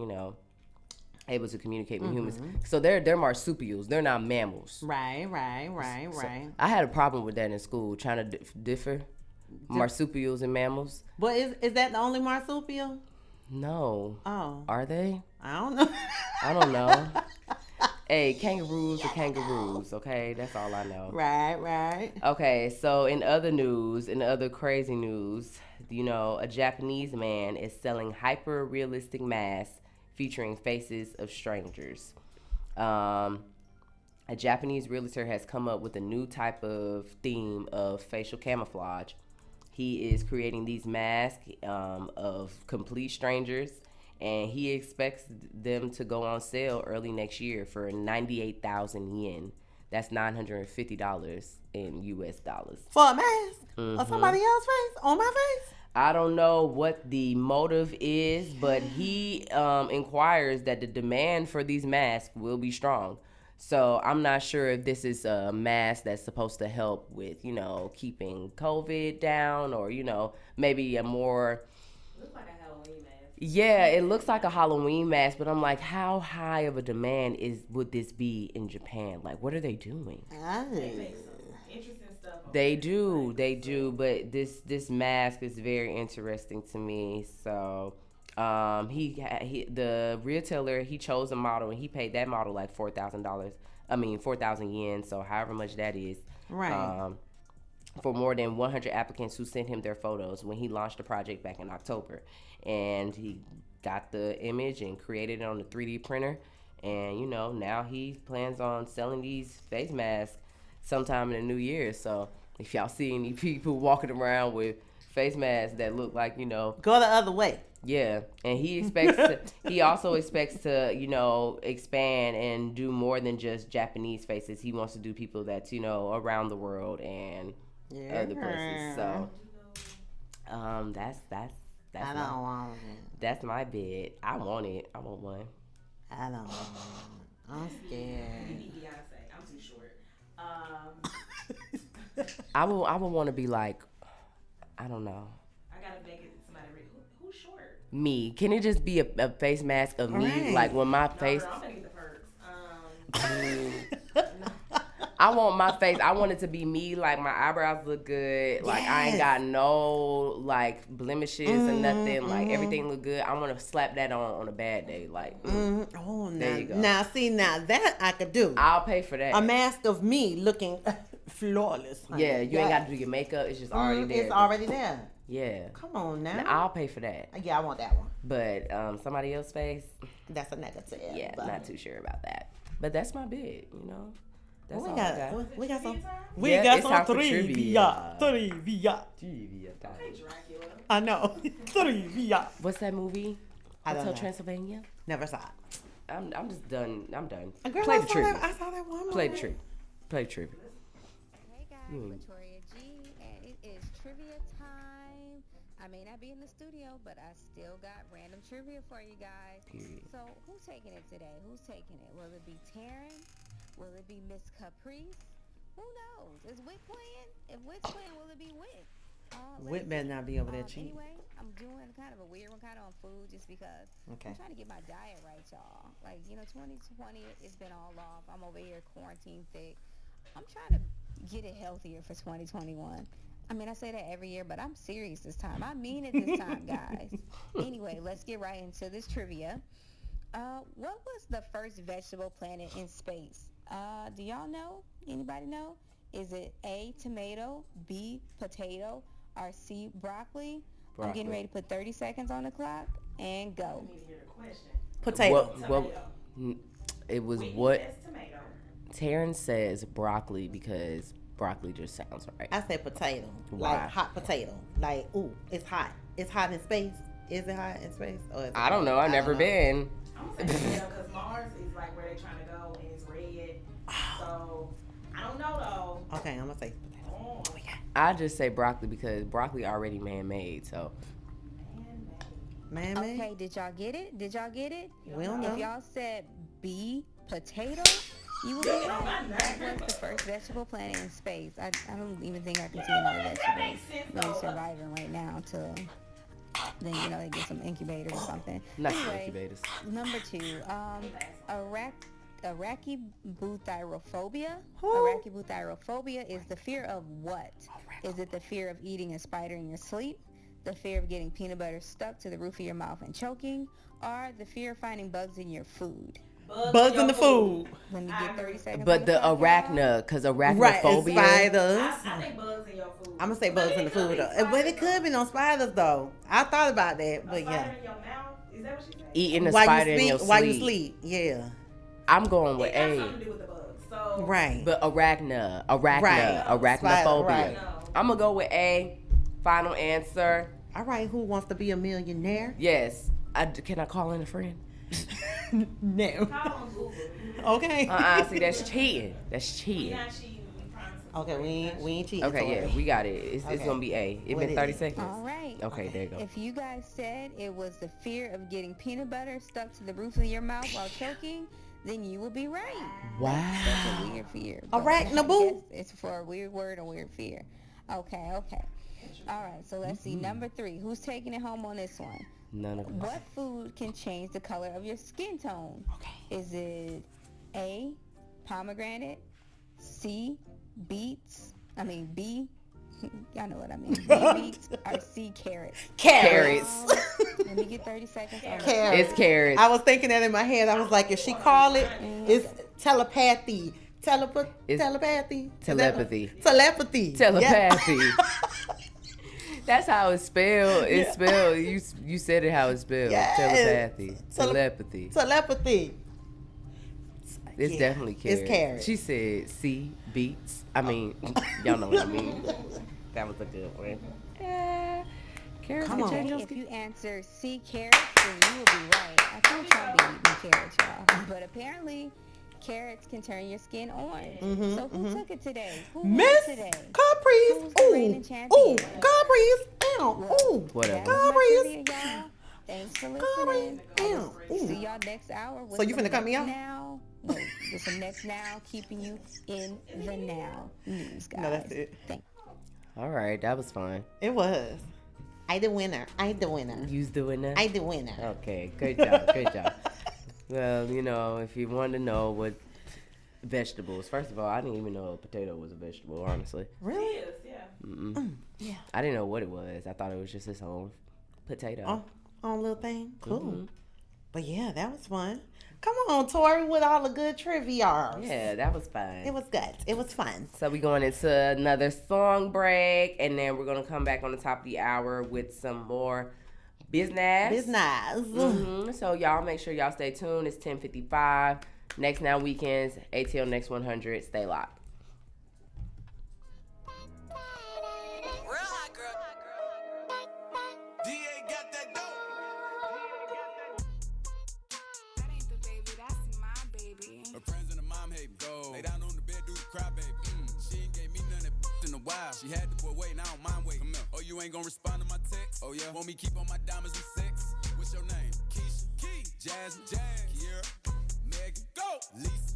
able to communicate with humans. So they're marsupials. They're not mammals. Right. So I had a problem with that in school, trying to differ marsupials and mammals. But is that the only marsupial? No. Oh. Are they? I don't know. I don't know. Hey, kangaroos are kangaroos, okay? That's all I know. Right. Okay, so in other crazy news, a Japanese man is selling hyper realistic masks featuring faces of strangers. Um, a Japanese realtor has come up with a new type of theme of facial camouflage. He is creating these masks of complete strangers, and he expects them to go on sale early next year for 98,000 yen. That's $950 in US dollars. For a mask? Or somebody else's face? On my face? I don't know what the motive is, but he inquires that the demand for these masks will be strong. So I'm not sure if this is a mask that's supposed to help with, keeping COVID down, or, maybe a more... Looks like a Halloween mask. Yeah, it looks like a Halloween mask, but I'm like, how high of a demand would this be in Japan? Like, what are they doing? They make some interesting stuff. They do, but this mask is very interesting to me. So, the retailer, he chose a model, and he paid that model like $4,000 yen. So however much that is, Right. for more than 100 applicants who sent him their photos when he launched the project back in October, and he got the image and created it on the 3D printer, and now he plans on selling these face masks sometime in the new year. So if y'all see any people walking around with face masks that look like, Go the other way. yeah, and he also expects to, expand and do more than just Japanese faces. He wants to do people that's, around the world and other places. So, I don't want it. that's my bid. I want it. I want one. I don't want it. I'm scared. Maybe Beyonce. I'm too short. I would want to be like, I don't know. I gotta make it somebody who's short. Me. Can it just be a face mask of me? Right. Like when my No, face. girl, I'm gonna get the perks. I want my face. I want it to be me. Like my eyebrows look good. Like I ain't got no like blemishes or nothing. Like everything look good. I want to slap that on a bad day. Like Oh, There you go. now that I could do. I'll pay for that. A mask of me looking flawless. Honey. Yeah, you ain't got to do your makeup. It's just already there. It's already there. Yeah. Come on now. I'll pay for that. Yeah, I want that one. But somebody else's face, That's a negative. yeah, but- not too sure about that. But that's my bid. That's we all got, I got. we got some. Yeah, We got it's some time for trivia. trivia. Dracula. I know. Trivia. What's that movie? I don't Hotel know. Transylvania. Never saw it. I'm just done. I'm done. Girl, Play I the saw trivia. that. I saw that one. Play the movie. trivia. Play the trivia. Hey guys, Latoria G, and it is trivia time. I may not be in the studio, but I still got random trivia for you guys. Period. So, who's taking it today? Who's taking it? Will it be Taren? Will it be Miss Caprice? Who knows? Is Whit playing? If Whit's playing, will it be Whit? Whit better not be over there cheating. Anyway, I'm doing kind of a weird one, kind of on food, just because Okay. I'm trying to get my diet right, y'all. Like, 2020, it's been all off. I'm over here quarantine thick. I'm trying to get it healthier for 2021. I mean, I say that every year, but I'm serious this time. I mean it this time, guys. Anyway, let's get right into this trivia. What was the first vegetable planted in space? Do y'all know? Anybody know? Is it A, tomato, B, potato, or C, broccoli? I'm getting ready to put 30 seconds on the clock and go. I need to hear the question. Potato. It was Whitney what says tomato. Taryn says broccoli because broccoli just sounds right. I said potato. Why? Like hot potato. Like, ooh, it's hot. It's hot in space. Is it hot in space? Or is it I don't know. I've never been. I'm gonna say tomato because Mars is like where they're trying to go and it's red. So I don't know though. Okay, I'm gonna say potato. Oh, I just say broccoli because broccoli already man-made. So Man, Okay, did y'all get it? we don't know. If y'all said B, potato, you would be right. That was the first vegetable planted in space. I don't even think I can see another vegetable really surviving right now until then, they get some incubators or something. not Anyway, incubators. Number 2, arachibuthyrophobia. Who? Arachibuthyrophobia is the fear of what? Is it the fear of eating a spider in your sleep, the fear of getting peanut butter stuck to the roof of your mouth and choking, or the fear of finding bugs in your food? Bugs in the food. Let me get 30 seconds. But on the clock, y'all. arachna, because Right, and arachnophobia. spiders. I think bugs in your food. I'm gonna say bugs in the food though. But it could be no spiders though. I thought about that, but yeah. Spider in your mouth? Is that what she said? Eating a While spider you in sleep, your sleep. while you sleep, yeah. I'm going with It got A. something to do with the bugs. So Right. But arachnophobia. Spider, right. No. I'm gonna go with A. Final answer. All right, who wants to be a millionaire? Yes. Can I call in a friend? No. Call on Google. Okay. See, that's cheating. That's We cheating. not cheating. We promise. Okay, we ain't cheating. Okay, Tori. yeah, we got it. It's Okay. gonna be A. It What been is 30 it? seconds. All right. Okay, there you go. If you guys said it was the fear of getting peanut butter stuck to the roof of your mouth while choking, then you would be right. That's a weird fear. but Arachnaboo. I guess it's for a weird word, a weird fear. Okay. All right, so let's see. Number 3. Who's taking it home on this one? None of them. What food can change the color of your skin tone? Okay. Is it A, pomegranate, C, beets? I mean B, y'all know what I mean. B, beets, or C, carrots? Carrots. Let me get 30 seconds on that. Carrots. It's carrots. I was thinking that in my head. I was like, if she call it, it's telepathy. It's Telepathy. telepathy. Telepathy. Telepathy. Yeah. That's how it's spelled. It's spelled. You said it how it's spelled. Yes. Telepathy. Telepathy. Telepathy. It's Yeah. definitely carrots. It's carrots. She said C, beets. I mean, y'all know what I mean. That was a good one. Carrots. Come can on. change your If skin. you answer C, carrots, then you will be right. I told y'all be eating carrots, y'all. But apparently, carrots can turn your skin orange. So who took it today? Who won Miss today? Caprice. Who's the reigning champion? Caprice. Ow. Ooh. Whatever. That was my Caprice. trivia, y'all. Thanks for listening. Ow. See Ooh. y'all next hour. With So you some finna cut me Next off? Now. Wait, with some next now, keeping you in the now news, guys. No, that's it. Thanks. All right, that was fun. It was. I the winner. You's doing that? I the winner. Okay, good job, good job. Well, you know, if you want to know what vegetables, first of all, I didn't even know a potato was a vegetable, honestly. Really? Yes, yeah. Yeah. I didn't know what it was. I thought it was just its own potato. On little thing. Cool. Mm-hmm. But yeah, that was fun. Come on, Tori, with all the good trivia. Yeah, that was fun. It was good. It was fun. So we're going into another song break, and then we're going to come back on the top of the hour with some more business. So y'all make sure y'all stay tuned. It's 10:55. Next Now Weekends, ATL Next 100. Stay locked. Lay down on the bed, do the cry, baby. She ain't gave me none of that in a while. She had the boy waiting, I don't mind waiting. Come here. Oh, you ain't gonna respond to my text? Oh, yeah? Want me keep on my diamonds and sex? What's your name? Keisha. Key. Jasmine. Kiera. Megan. Go. Lisa.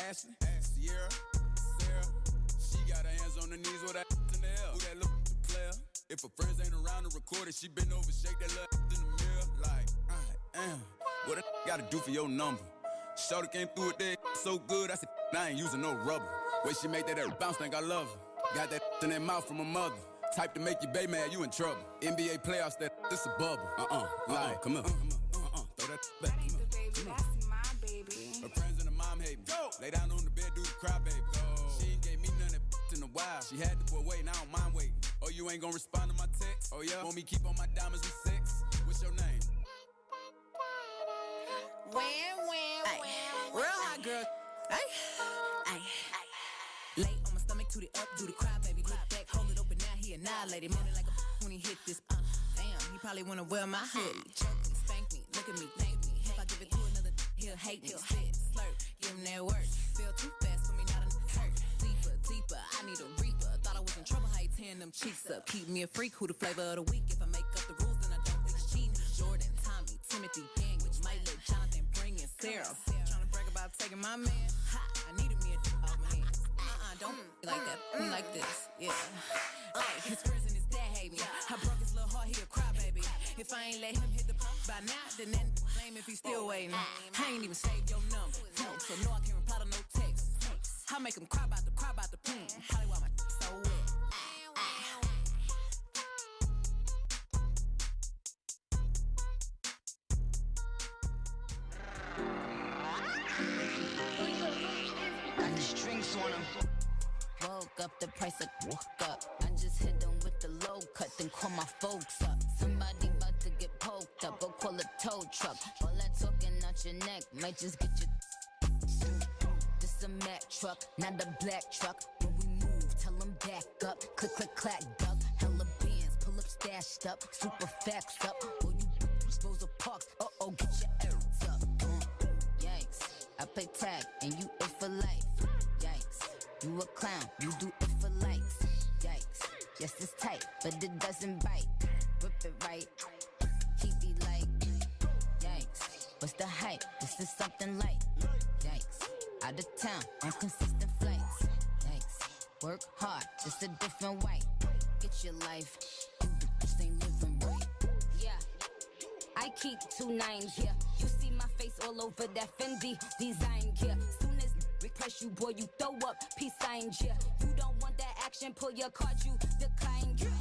Ashley. Sierra. Sarah. She got her hands on her knees with that in the air. Who that look player? If her friends ain't around to record it, she been over, shake that little in the mirror. Like, I am. What I gotta do for your number? Shorty came through with that so good, I said, I ain't using no rubber. Way she make that bounce, think I love her. Got that in that mouth from her mother. Type to make you bae mad, you in trouble. NBA playoffs, this a bubble. Like, come on. Throw that back. Come on. That's my baby. Her friends and her mom hate me. Go. Lay down on the bed, do the cry, baby. Go. She ain't gave me none of that in a while. She had the boy waiting, I don't mind waiting. Oh, you ain't gonna respond to my text? Oh, yeah? Want me keep on my diamonds with sex? What's your name? Real hot girl. Ay. Lay on my stomach, toot it up, do the cry, baby. Look back, hold it open, now he annihilated. Moaning like a when he hit this. Damn, he probably wanna wear my hoodie. Choke me, spank me, look at me, thank me. If I give it to another, he'll hate me. Spit, slurp, give him that work. Feel too fast for me, not a hurt. Deeper, I need a reaper. Thought I was in trouble, how he tearing them cheeks up. Keep me a freak, who the flavor of the week. If I make up the rules, then I don't think it's cheating. Jordan, Tommy, Timothy, gang, which might let Jonathan bring in Sarah. Tryna brag about taking my man. Ha, I needed me a off my hands. Don't like that. Me like this, yeah. His friends and his dad hate me. I broke his little heart, he'll cry, baby. If I ain't let him hit the pump by now, then blame if he's still waiting. I ain't even saved your number, so no, I can't reply to no text. I make him cry about the poom. Probably why my so wet. Woke up, the price of woke up. I just hit them with the low cut, then call my folks up. Somebody about to get poked up, go call a tow truck. All that talking out your neck might just get you. This a Mack truck, not a black truck. When we move, tell them back up. Click, click, clack, duck. Hella bands, pull up, stashed up. Super facts up. Or you Rosa Parks, uh-oh, get your errands up. Yikes, I play tag and you it for life. Yikes, you a clown, you do it for likes. Yikes, yes it's tight, but it doesn't bite. Rip it right, he be like, yikes, what's the hype? This is something light. Yikes, out of town on consistent flights. Yikes, work hard, just a different white. Get your life, you bitches ain't living right. Yeah, I keep 2 9s here. You see my face all over that Fendi design here. Soon as we press you, boy, you throw up peace signs here. You don't want that action, pull your card, you decline here.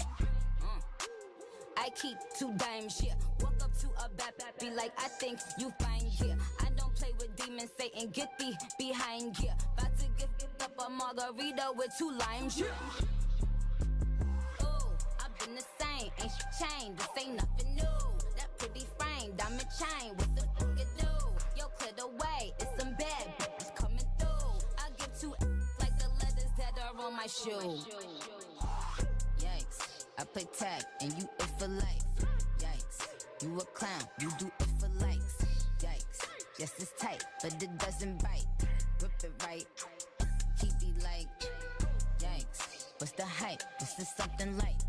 I keep 2 dimes here. Walk up to a bad be like, I think you fine here. I don't play with demons, Satan, get thee behind here. About to get up a margarita with 2 limes here. Ooh, I've been the same, ain't changed, this ain't nothing new. That pretty frame, diamond chain, what the fuck it do? Yo, clear the way, it's some bad bitches coming through. I give 2 like the letters that are on my shoe. Yikes, I play tag and you it for life. Yikes, you a clown, you do it for likes. Yikes, yes it's tight, but it doesn't bite. Rip it right, he be like, yikes, what's the hype? This is something light.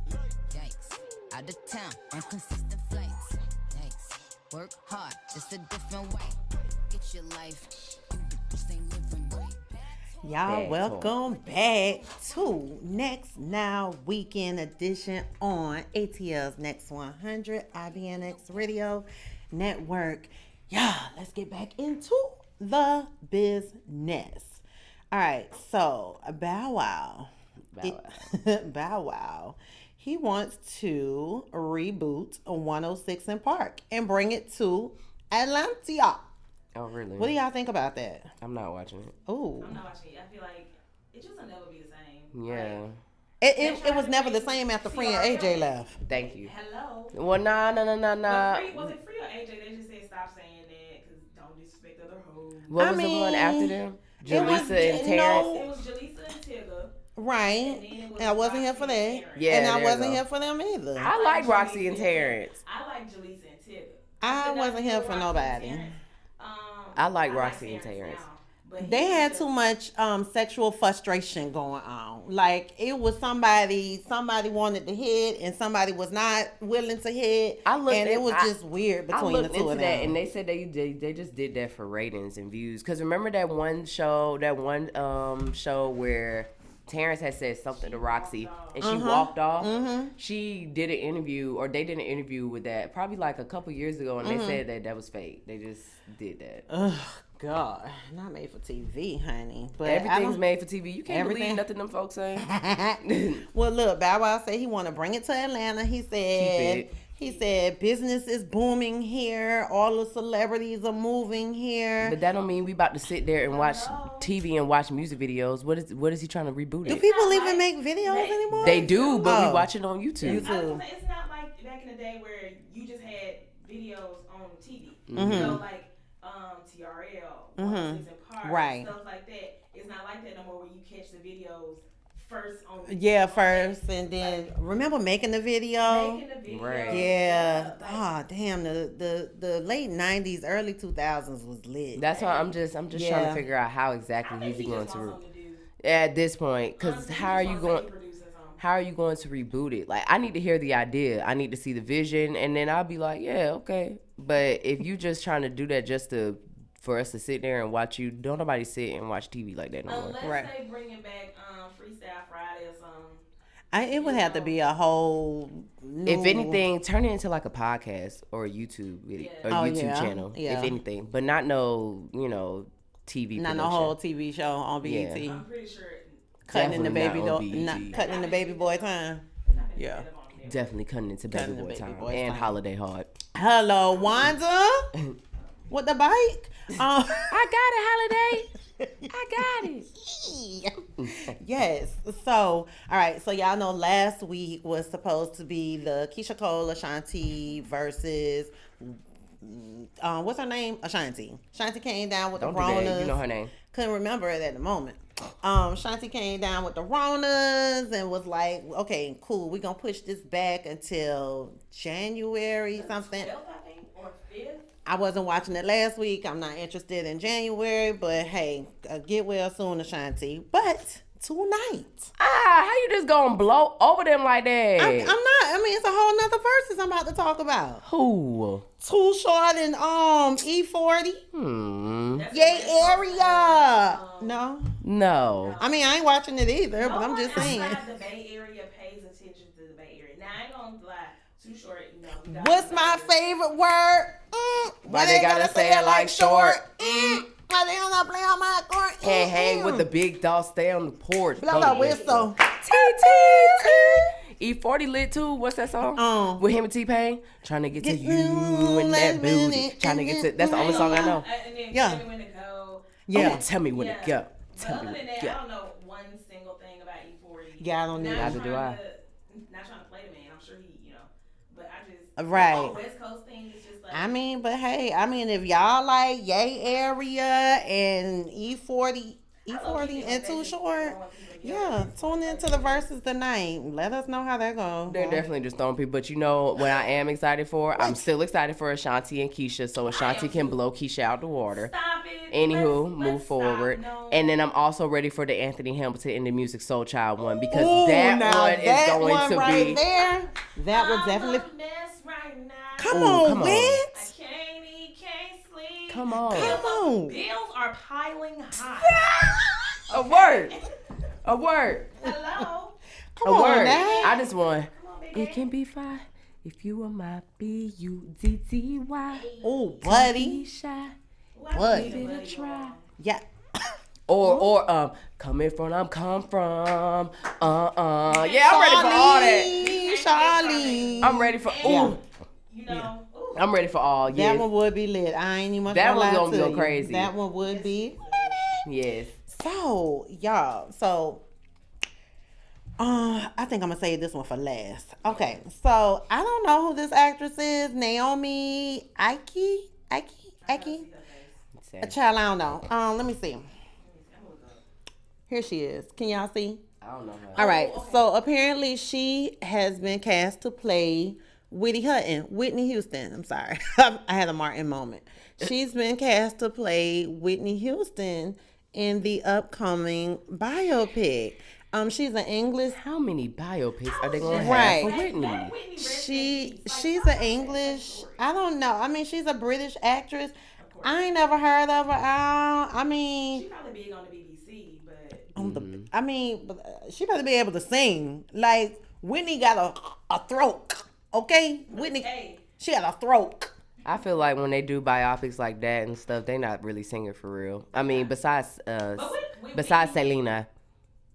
Yikes, out of town on consistent flights. Yikes, work hard, just a different way. Get your life, you bitches ain't living right. Y'all, welcome back to Next Now Weekend Edition on ATL's Next 100 IBNX Radio Network. Y'all, let's get back into the business. All right, so Bow Wow. Bow Wow. He wants to reboot 106 in Park and bring it to Atlanta. Oh, really? What do y'all think about that? I'm not watching it. Ooh. I'm not watching it. I feel like it just will never be the same. Yeah. Like, It was never the same after Free and AJ left. Thank you. hello. Well, nah. Was it Free or AJ? They just said stop saying that because don't disrespect other hoes. What was the one after them? Jaleesa and Terrence? It was Jaleesa and Tigger. Right. And I wasn't here for that. Yeah, and I there you wasn't go. here for them either. I like Roxy and Terrence. I like Jaleesa and Tigger. I wasn't here for nobody. I like Roxy and Terrence. They had too much sexual frustration going on. Like it was somebody wanted to hit and somebody was not willing to hit. It was just weird between the two of them. And they said they just did that for ratings and views. Because remember that one show where Terrence had said something to Roxy and she walked off. She did an interview, or they did an interview with that probably like a couple years ago, and they said that was fake. They just did that. Ugh, God, not made for TV, honey. But everything's made for TV. You can't believe nothing them folks say. Well, look, Bow Wow said he want to bring it to Atlanta. He said business is booming here. All the celebrities are moving here. But that don't mean we about to sit there and watch TV and watch music videos. What is he trying to reboot it? Do people even make videos anymore? They do, but we watch it on YouTube. It's not like back in the day where you just had videos on TV. You know, like TRL, Season Park, stuff like that. It's not like that no more where you catch the videos first on first, and then remember making the video? Right. Yeah. Damn, the late 90s, early 2000s was lit. That's why I'm just trying to figure out how exactly he's going to at this point, because how are you going to reboot it? Like, I need to hear the idea. I need to see the vision, and then I'll be like, yeah, okay. But if you just trying to do that just for us to sit there and watch you, don't nobody sit and watch TV like that no more. Unless they bringing back Freestyle Friday or something. It would have to be a whole if anything, turn it into like a podcast or a YouTube video or YouTube channel. If anything. But not no, TV not no whole TV show on BET. Yeah. I'm pretty sure cutting in the baby boy time. Yeah. Definitely cutting into baby boy time and holiday hard. Hello, Wanda. With the bike. I got it, Holiday. I got it. Yes. So, all right. So y'all know last week was supposed to be the Keisha Cole Ashanti versus what's her name? Ashanti. Ashanti came down with Don't the do Ronas. that. You know her name. Couldn't remember it at the moment. Ashanti came down with the Ronas and was like, okay, cool. We're going to push this back until January something. 12th, I think, or 5th. I wasn't watching it last week. I'm not interested in January, but hey, get well soon, Ashanti. But tonight. How you just gonna blow over them like that? I'm not. I mean, it's a whole nother verses I'm about to talk about. Who? Too Short and E40. Yay area. No. I mean, I ain't watching it either, but I'm just saying. Outside the Bay Area pays attention to the Bay Area. Now, I ain't gonna lie. Too Short, you know. We got What's my favorite word? Why they gotta say it like short? Why they don't play on my court? Can't hang with the big dog. Stay on the porch. Blow the whistle. E40 lit too. What's that song? With him and T-Pain. Trying to get to you and that booty. Trying to get to. That's the only song I know. And then Yeah. Tell me when to go. Yeah. Tell me when to go. Tell me when to go. I don't know one single thing about E40. Yeah, I don't know. Neither do I. Not trying to play the man. I'm sure he, but I just. Right. The whole West Coast thing is just like. I mean, but hey, if y'all like Yay Area and E40 and Too Short, yeah, tune into the verses tonight. Let us know how that goes. They're definitely just throwing people. But you know what I am excited for? I'm still excited for Ashanti and Keisha, so Ashanti can blow Keisha out the water. Stop it. Anywho, Let's move forward. stop. No. And then I'm also ready for the Anthony Hamilton and the Music Soul Child one because Ooh, that now one is that going one to right be. there. That was I'm definitely. a mess right now. Come Ooh, on, come on. Wit. I can't eat, can't sleep. Come on. Come on. Bills are piling high. A word. A word. Hello. Come A on, word. now. I just want. Come on, baby. It can be fine if you are my B-U-D-D-Y. Oh, buddy. Be shy. What? Give it a try. Yeah. Or coming from I'm come from. Yeah, I'm ready for all that. Charlie. I'm ready for ooh. You know. Ooh. I'm ready for all. That Yes. one would be lit. I ain't even That gonna one's lie gonna to go you. crazy. That one would be. Yes. So, y'all. I think I'm gonna save this one for last. Okay, so I don't know who this actress is. Naomi Ike. A child, I don't know. Let me see. Here she is. Can y'all see? I don't know her. All right. So apparently she has been cast to play Whitney Houston. I'm sorry. I had a Martin moment. She's been cast to play Whitney Houston in the upcoming biopic. She's an English. How many biopics are they gonna Right. have for Whitney? She's an English. I don't know. I mean, she's a British actress. I ain't never heard of her. I mean, She probably big on the BBC, but. but she better be able to sing. Like Whitney got a throat. Okay, Whitney. Hey. She got a throat. I feel like when they do biopics like that and stuff, they not really singing for real. I mean, besides besides Selena.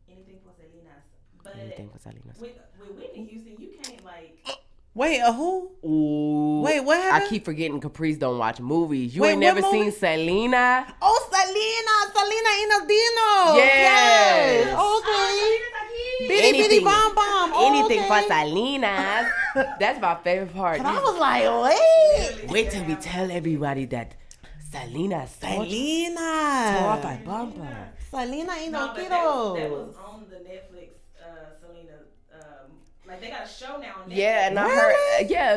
Anything for Selena's. But Anything for Selena. with Whitney Houston, you can't like. Wait, who? Ooh. Wait, what happened? I keep forgetting Caprice don't watch movies. You Wait, ain't what never movie? seen Selena? Oh, Selena Inodino. Yes. Okay. Bitty bitty bomb bomb. Anything okay. for Selena. That's my favorite part. And I was like, Wait till we tell everybody that Selena Selena. bumper. Selena No, but that Inodino. was on the Netflix Selena. Like they got a show now on Netflix. Yeah, and I heard,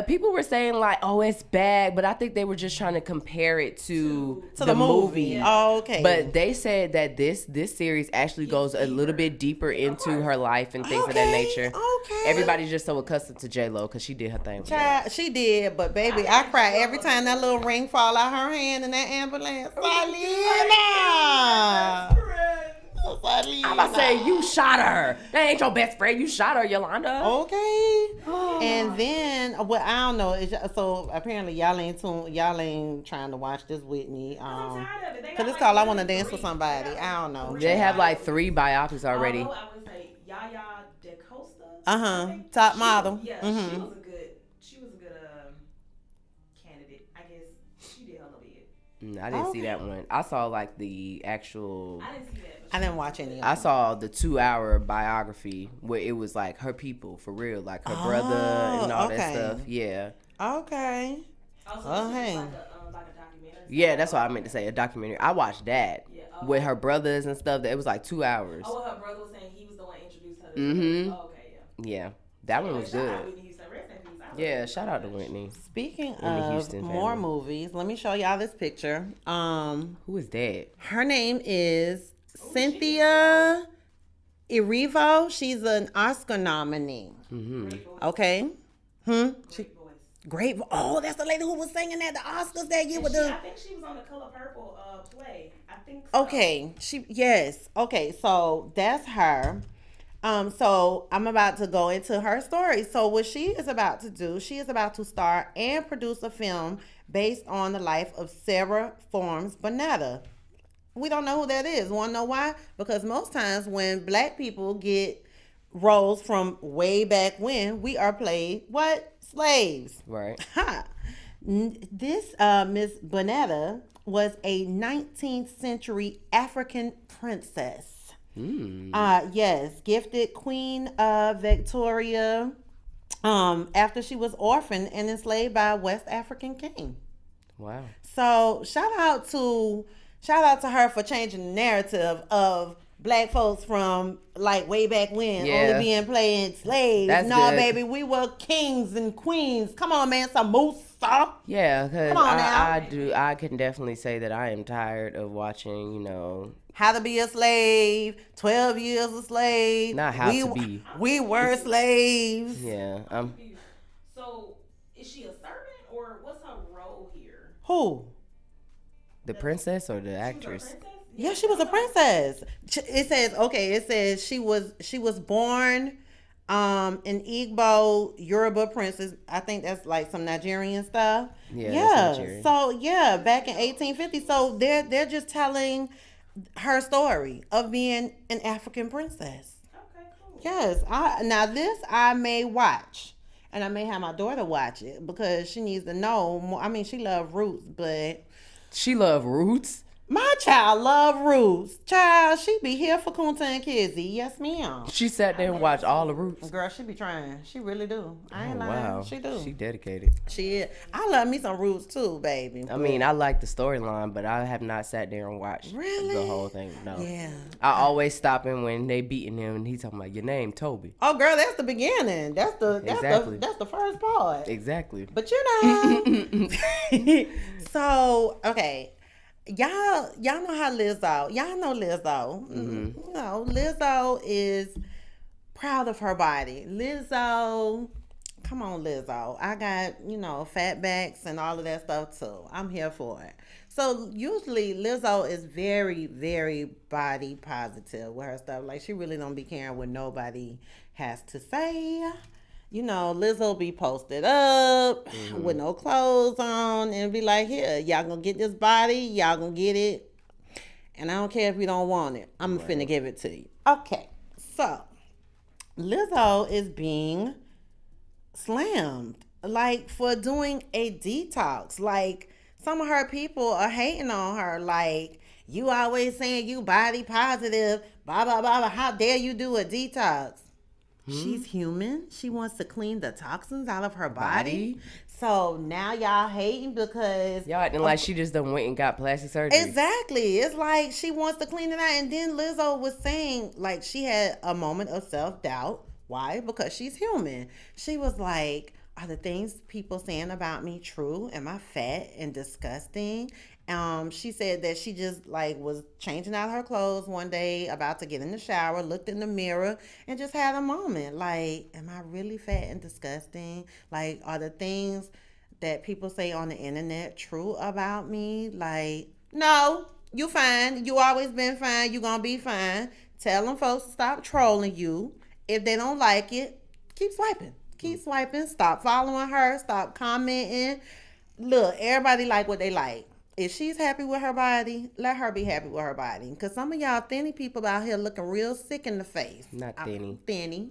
people were saying like, oh, it's bad, but I think they were just trying to compare it to the movie. Yeah. Oh, okay. But they said that this series actually goes a little bit deeper into her life and things of that nature. Okay. Everybody's just so accustomed to J-Lo because she did her thing. Child, she did, but baby, I cry every time that little ring fall out her hand in that ambulance. Selena. I'm about to say, you shot her. That ain't your best friend. You shot her, Yolanda. Okay. And then, well, I don't know. So apparently, y'all ain't trying to watch this Whitney. I'm tired of it. Cause it's called "I Want to Dance with Somebody." I don't know. They have like 3 biopics already. Although I would say Yaya DaCosta. Top model. Yeah, she was a good candidate. I guess she did her little bit. I didn't see that one. I saw like the actual. I didn't see that. I didn't watch any of I them. saw the 2-hour biography where it was like her people for real, like her brother and all that stuff. Yeah. Okay. Also, Oh, this is hey. like a documentary. Yeah, that's what I meant to say. A documentary. I watched that Yeah, with her brothers and stuff. It was like 2 hours. Oh, well, her brother was saying he was the one introduced her to Mhm. Oh, okay, Yeah, that one was Shout out good. Whitney Houston. Rest in peace. I Yeah, love shout out to Whitney. Speaking Whitney of Houston more family. movies, let me show y'all this picture. Who is that? Her name is Cynthia Erivo. She's an Oscar nominee. Okay. She, great. Oh, that's the lady who was singing at the Oscars that year with the. I think she was on the Color Purple play. I think so. Okay. Yes. Okay. So that's her. So I'm about to go into her story. So what she is about to do, she is about to star and produce a film based on the life of Sarah Forms Bonetta. We don't know who that is. Want to know why? Because most times when black people get roles from way back when, we are played what? Slaves. Right. Ha. This Miss Bonetta was a 19th century African princess. Yes, gifted Queen Victoria after she was orphaned and enslaved by a West African king. Wow. So shout out to her for changing the narrative of black folks from like way back when only being playing slaves. That's no, good. baby, we were kings and queens. Come on, man, some moose. Yeah, because Come on now. I can definitely say that I am tired of watching, How to be a slave, 12 years a slave. Not how to be. We were slaves. Yeah. So, is she a servant or what's her role here? Who? The princess or the actress? She was a princess? Yeah, she was a princess. It says she was born an Igbo Yoruba princess. I think that's like some Nigerian stuff. Yeah. That's Nigerian. So yeah, back in 1850. So they're just telling her story of being an African princess. Okay, cool. Yes. I may watch. And I may have my daughter watch it because she needs to know more. I mean, she loves roots, but She love roots. my child love roots. Child, she be here for Kunta and Kizzy. Yes, ma'am. She sat there and watched all the roots. Girl, she be trying. She really do. I ain't Oh, lying. wow. She do. She dedicated. She is. I love me some roots too, baby. I mean, I like the storyline, but I have not sat there and watched Really? the whole thing. No. Yeah. I always stop him when they beating him and he talking about your name, Toby. Oh, girl, that's the beginning. That's the Exactly. that's the first part. Exactly. But you know. So, okay. Y'all know how Lizzo. Y'all know Lizzo. You know, Lizzo is proud of her body. Lizzo, come on, Lizzo. I got, fat backs and all of that stuff too. I'm here for it. So usually Lizzo is very, very body positive with her stuff. Like she really don't be caring what nobody has to say. Lizzo be posted up with no clothes on and be like, here, y'all gonna get this body, y'all gonna get it. And I don't care if you don't want it. I'm finna give it to you. Okay, so Lizzo is being slammed, like, for doing a detox. Like, some of her people are hating on her, like, you always saying you body positive, blah, blah, blah, blah. How dare you do a detox? She's human. She wants to clean the toxins out of her body. So now y'all hating because Y'all acting like she just done went and got plastic surgery. exactly. It's like she wants to clean it out. And then Lizzo was saying like she had a moment of self-doubt. Why? Because she's human. She was like, are the things people saying about me true? Am I fat and disgusting? She said that she just like was changing out her clothes one day, about to get in the shower, looked in the mirror and just had a moment. Like, am I really fat and disgusting? Like, are the things that people say on the internet true about me? Like, no, you fine. You always been fine. You gonna be fine. Tell them folks to stop trolling you. If they don't like it, keep swiping. Keep swiping. Stop following her. Stop commenting. Look, everybody like what they like. If she's happy with her body, let her be happy with her body. Because some of y'all thinny people out here looking real sick in the face. Not thinny. Thinny.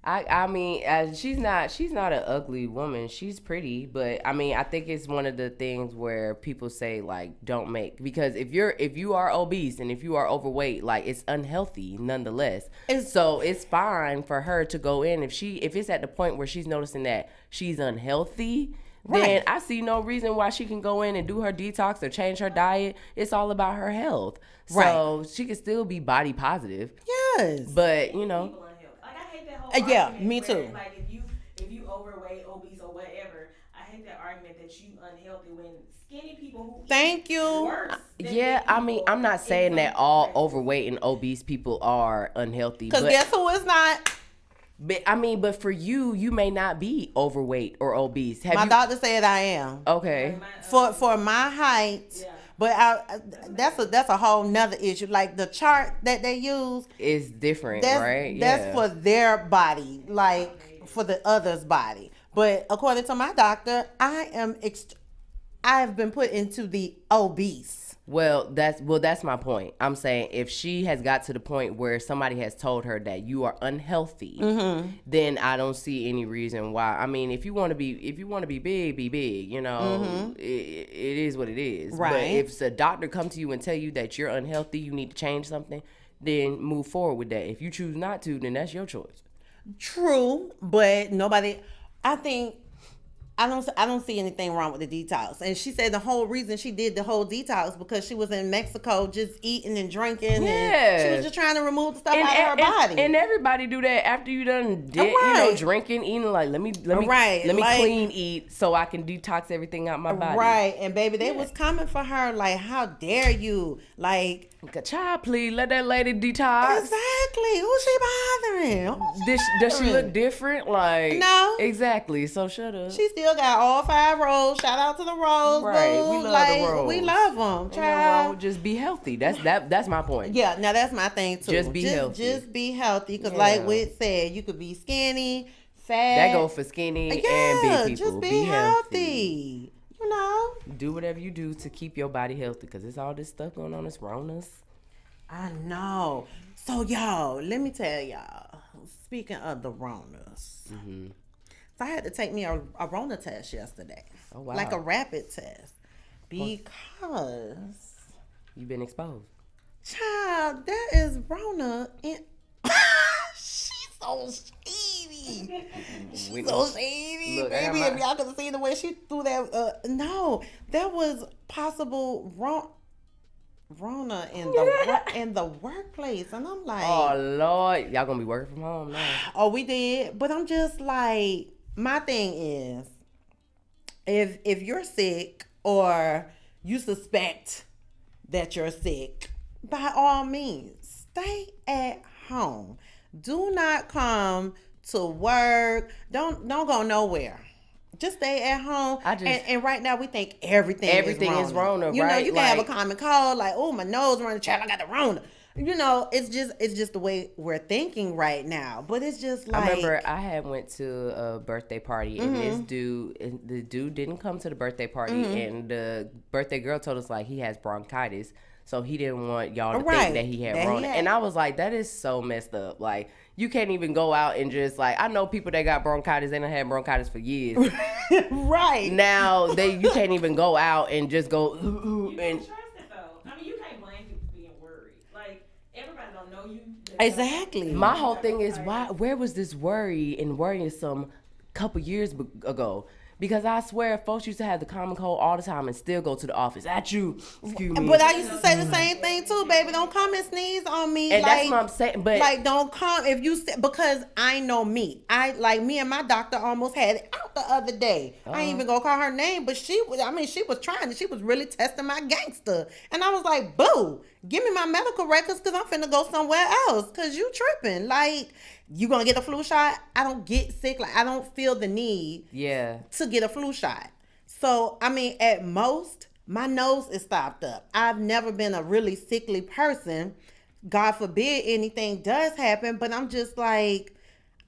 I mean, she's not an ugly woman. She's pretty, but I mean, I think it's one of the things where people say like don't make, because if you are obese and if you are overweight, like it's unhealthy nonetheless. So it's fine for her to go in if it's at the point where she's noticing that she's unhealthy. Right. Then I see no reason why she can go in and do her detox or change her diet. It's all about her health. So she can still be body positive. Yes. But you know. Yeah, me too. Like if you overweight, obese, or whatever, I hate that argument that you unhealthy when skinny people who thank you. Yeah, I mean, I'm not saying that all overweight and obese people are unhealthy. Because guess who is not? But I mean, but for you may not be overweight or obese. My doctor said I am. Okay. For my height. Yeah. But that's a whole nother issue. Like the chart that they use is different, right? That's for their body, like for the other's body. But according to my doctor, I've been put into the obese. Well, that's my point. I'm saying if she has got to the point where somebody has told her that you are unhealthy, then I don't see any reason why. I mean, if you want to be big, be big. You know, it is what it is. Right. But if a doctor come to you and tell you that you're unhealthy, you need to change something, then move forward with that. If you choose not to, then that's your choice. True, but nobody. I don't see anything wrong with the detox. And she said the whole reason she did the whole detox because she was in Mexico just eating and drinking. And she was just trying to remove the stuff out of her body. And everybody do that after you done drinking, eating. Like let me clean eat so I can detox everything out my body. Right. And baby, they was coming for her like, how dare you? Like, child, please let that lady detox. Exactly. Who's she bothering? Does she look different? Like, no. Exactly. So shut up. She still got all 5 rolls. Shout out to the rolls. Right. Boo. We love the rolls. We love them. Child. Just be healthy. That's my point. Yeah. Now that's my thing too. Just be healthy. Just be healthy. Because like Whit said, you could be skinny, fat. That go for skinny and big people. Just be healthy. You know. Do whatever you do to keep your body healthy because it's all this stuff going on. It's Ronas. I know. So y'all, let me tell y'all. Speaking of the Ronas, so I had to take me a Rona test yesterday. Oh wow! Like a rapid test because you've been exposed. Child, there is Rona in. She's so shady. She's so shady, Look, baby. If y'all could have seen the way she threw that, no, there was possible Rona in the workplace, and I'm like, oh Lord, y'all gonna be working from home now? Oh, we did, but I'm just like, my thing is, if you're sick or you suspect that you're sick, by all means, stay at home. Do not come to work. Don't go nowhere. Just stay at home. And right now we think everything is Rona. You know, you can have a common cold, like, oh, my nose running, child, I got the Rona. You know, it's just the way we're thinking right now. But it's just like, I remember I had went to a birthday party and the dude didn't come to the birthday party and the birthday girl told us like he has bronchitis. So he didn't want y'all to think that he had Rona. And I was like, that is so messed up. Like, you can't even go out and just like, I know people that got bronchitis, they done had bronchitis for years. Right. Now you can't even go out and just go you can trust it though. I mean, you can't blame people for being worried. Like, everybody don't know you. Exactly. My whole thing is where was this worry and worrisome couple years ago? Because I swear, folks used to have the common cold all the time and still go to the office. At you, excuse me. But I used to say the same thing too, baby. Don't come and sneeze on me. And that's what I'm saying. But like, don't come if you because I know me. Me and my doctor almost had it out the other day. I ain't even gonna call her name, but she was trying. She was really testing my gangster, and I was like, boo, give me my medical records because I'm finna go somewhere else because you tripping. Like, you gonna get a flu shot? I don't get sick. Like, I don't feel the need to get a flu shot. So, I mean, at most, my nose is stopped up. I've never been a really sickly person. God forbid anything does happen, but I'm just like,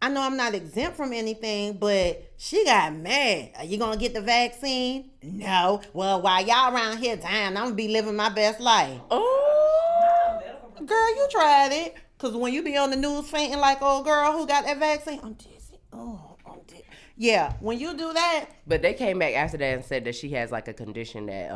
I know I'm not exempt from anything, but she got mad. Are you gonna get the vaccine? No. Well, while y'all around here dying, I'm gonna be living my best life. Oh, girl, you tried it. Because when you be on the news fainting like old girl who got that vaccine, I'm dizzy. Oh, I'm dizzy. Yeah, when you do that. But they came back after that and said that she has like a condition that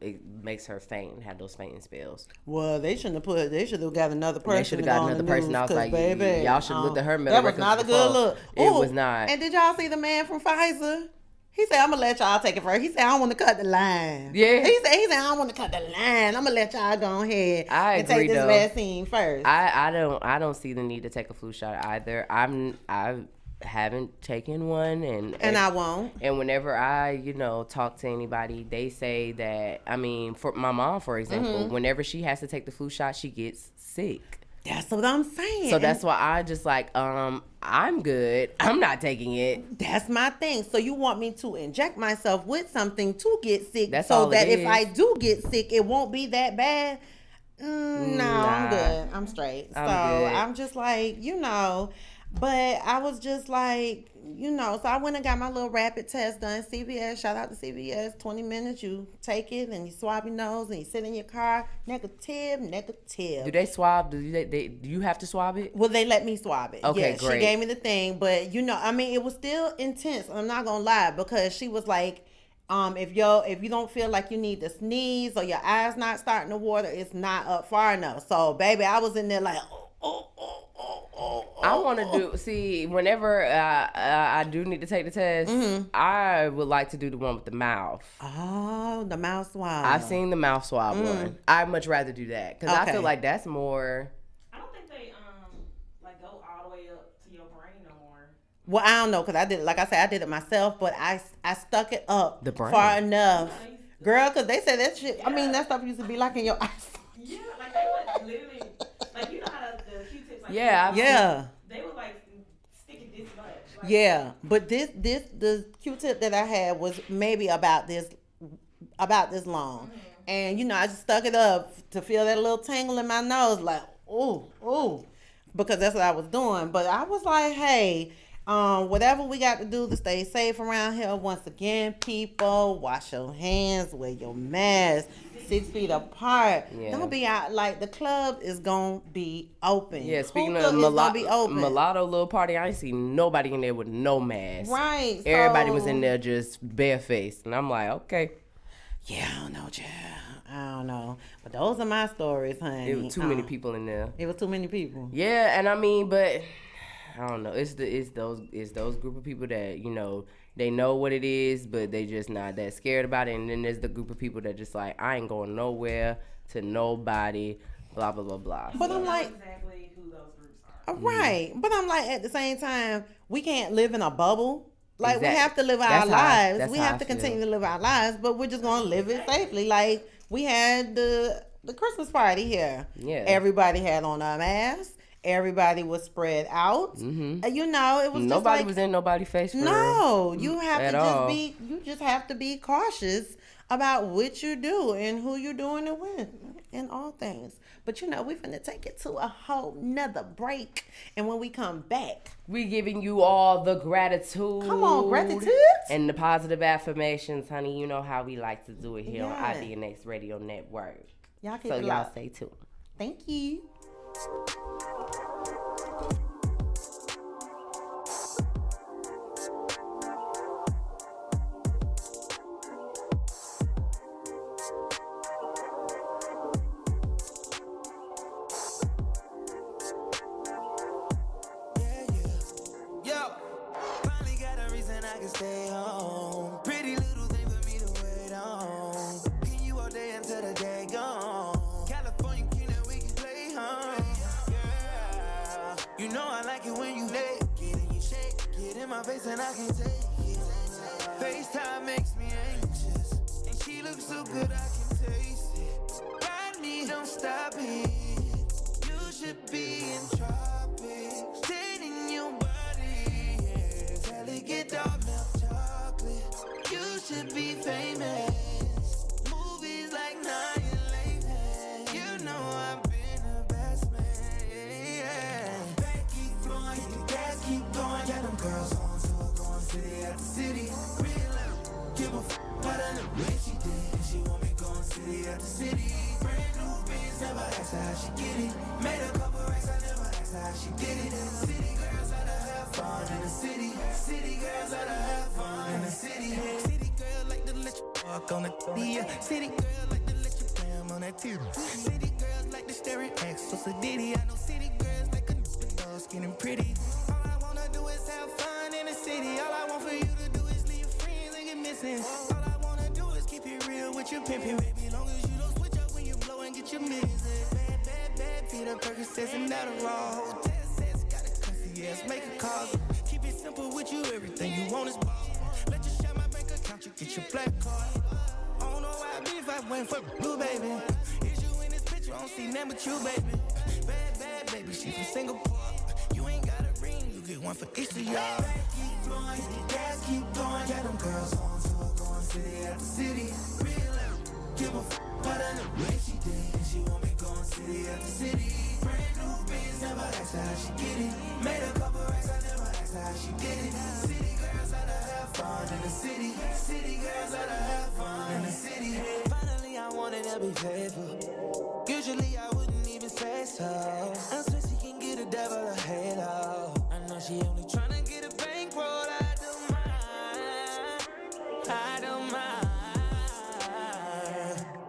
it makes her faint, have those fainting spells. Well, they should have got another person. They should have got another person. I was like, baby, y'all should have looked at her medical records. That was not a good look. It was not. And did y'all see the man from Pfizer? He said, I'm going to let y'all take it first. He said, I don't want to cut the line. Yeah. He said, I don't want to cut the line. I'm going to let y'all go ahead and take this vaccine first. I don't see the need to take a flu shot either. I haven't taken one and I won't. And whenever I, talk to anybody, they say that, for my mom, for example, whenever she has to take the flu shot, she gets sick. That's what I'm saying. So that's why I just I'm good. I'm not taking it. That's my thing. So you want me to inject myself with something to get sick that's so all that it if I do get sick, it won't be that bad? No, I'm good. I'm straight. I'm just like, but I was just like, so I went and got my little rapid test done. CVS, shout out to CVS. 20 minutes, you take it and you swab your nose and you sit in your car. Negative. Do they swab? Do you have to swab it? Well, they let me swab it. Okay, yeah, great. She gave me the thing, but it was still intense. I'm not gonna lie, because she was like, if you don't feel like you need to sneeze or your eyes not starting to water, it's not up far enough. So, baby, I was in there like, I want to see, whenever I do need to take the test, I would like to do the one with the mouth. Oh, the mouth swab. I've seen the mouth swab one. I'd much rather do that because I feel like that's more. I don't think they go all the way up to your brain no more. Well, I don't know, because I did, like I said, I did it myself, but I stuck it up the brain far enough. Girl, because they said that shit, that stuff used to be like in your eyes. Yeah, like they would literally, like you know how the Q-tips, like they would like stick it this much. Like, yeah, but the Q-tip that I had was maybe about this long, and I just stuck it up to feel that little tingle in my nose, like ooh, because that's what I was doing. But I was like, hey, whatever we got to do to stay safe around here. Once again, people, wash your hands, wear your mask. 6 feet apart. Yeah. Don't be out. Like, the club is gonna be open. Yeah, speaking of mulatto little party, I ain't see nobody in there with no mask. Right. Everybody was in there just barefaced. And I'm like, okay. Yeah, I don't know, child. I don't know. But those are my stories, honey. It was too many people in there. It was too many people. Yeah, and but I don't know. It's those group of people that, they know what it is, but they just not that scared about it. And then there's the group of people that just like, I ain't going nowhere to nobody, blah, blah, blah, blah. But I'm like, exactly who those groups are. Right. But I'm like, at the same time, we can't live in a bubble. Like, we have to live our lives. We have to continue to live our lives, but we're just going to live it safely. Like, we had the Christmas party here. Yeah. Everybody had on a mask. Everybody was spread out. Mm-hmm. It was nobody just was in nobody's face. No, you have to you just have to be cautious about what you do and who you're doing it with in all things. But we're finna take it to a whole nother break. And when we come back, we giving you all the gratitude. Come on, gratitude. And the positive affirmations, honey. You know how we like to do it here on IDNX Radio Network. Y'all keep so it y'all locked. stay tuned. Thank you. Stay home. Pretty little thing for me to wait on. Can you all day until the day gone? California, we can play home. Girl, you know I like it when you naked and you shake it in my face and I can take it. FaceTime makes me anxious, and she looks so good I can taste it. Ride me, don't stop it. You should be in tropics, dating your body. Yeah. Delicate dog milk chocolate. You should be famous. Movies like Now You're Leaving. You know I've been the best man. Yeah. Back keep flowing, the gas keep going. Yeah, them girls on tour, going city after city. Real life, give a what I know when she did. She want me going city after city. Brand new biz, never asked her how she get it. Made a couple racks, I never how she did it. City girls like to have fun in the city. City girls like to have fun in the city. City girls like to let you walk on the yeah. City girls like to let you climb on that too. City girls like to stare at X, so Diddy. I know city girls like a dog skin and pretty. All I wanna do is have fun in the city. All I want for you to do is leave your friends and get missing. All I wanna do is keep it real with your pimpin', baby. Long as you don't switch up when you blow and get your music. Bad, bad, bad, feet up, Percocets and Adderall. Hotel sets, got a cussy ass, make a call. Keep it simple with you, everything you want is ball. Let you share my bank account, you get your black card. I don't know why I be if I went for blue, baby. Is you in this picture, I don't see nothing but you, baby. Bad, bad, baby, she from Singapore. You ain't got a ring, you get one for each of y'all. Keep flowing, gas keep going. Got them girls on tour, going city after city. Real out, give a what I know when she did. And she want me going city after city. Brand new biz, never asked her how she get it. Made a couple racks, I never asked her how she did it. City girls like to have fun in the city. City girls like to have fun in the city. Finally, I wanted to be faithful. Usually, I wouldn't even say so. I swear she can get a devil a halo. I know she only tryna get a bankroll. I don't mind. I don't mind.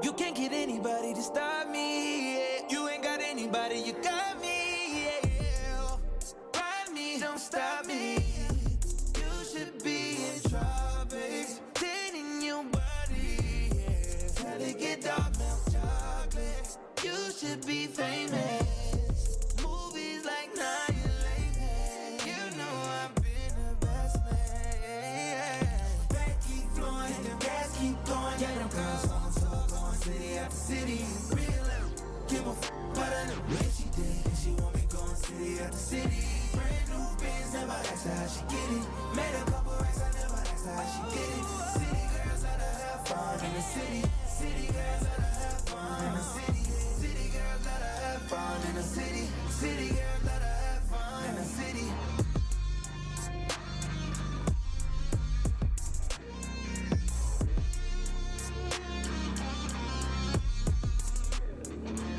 You can't get anybody to stop me. Yeah. You ain't got anybody, you got me. Yeah. Ride me, don't stop me. You should be in tropics, dating your body. Yeah. Try to get dark milk chocolate. You should be famous. Movies like Annihilation. You know I've been the best man. Yeah. Back keep flowing, the gas keep going. Yeah, them girls on tour, going city after city. Real out, give a what I know when she did. And she want me going city after city. Brand new biz, never asked her how she get it. Made a couple racks, I never asked her how she did it. City girls like to have fun in the city. City girls like to have fun in the city. City girls let her have fun in the city. City girls let her have fun in the city.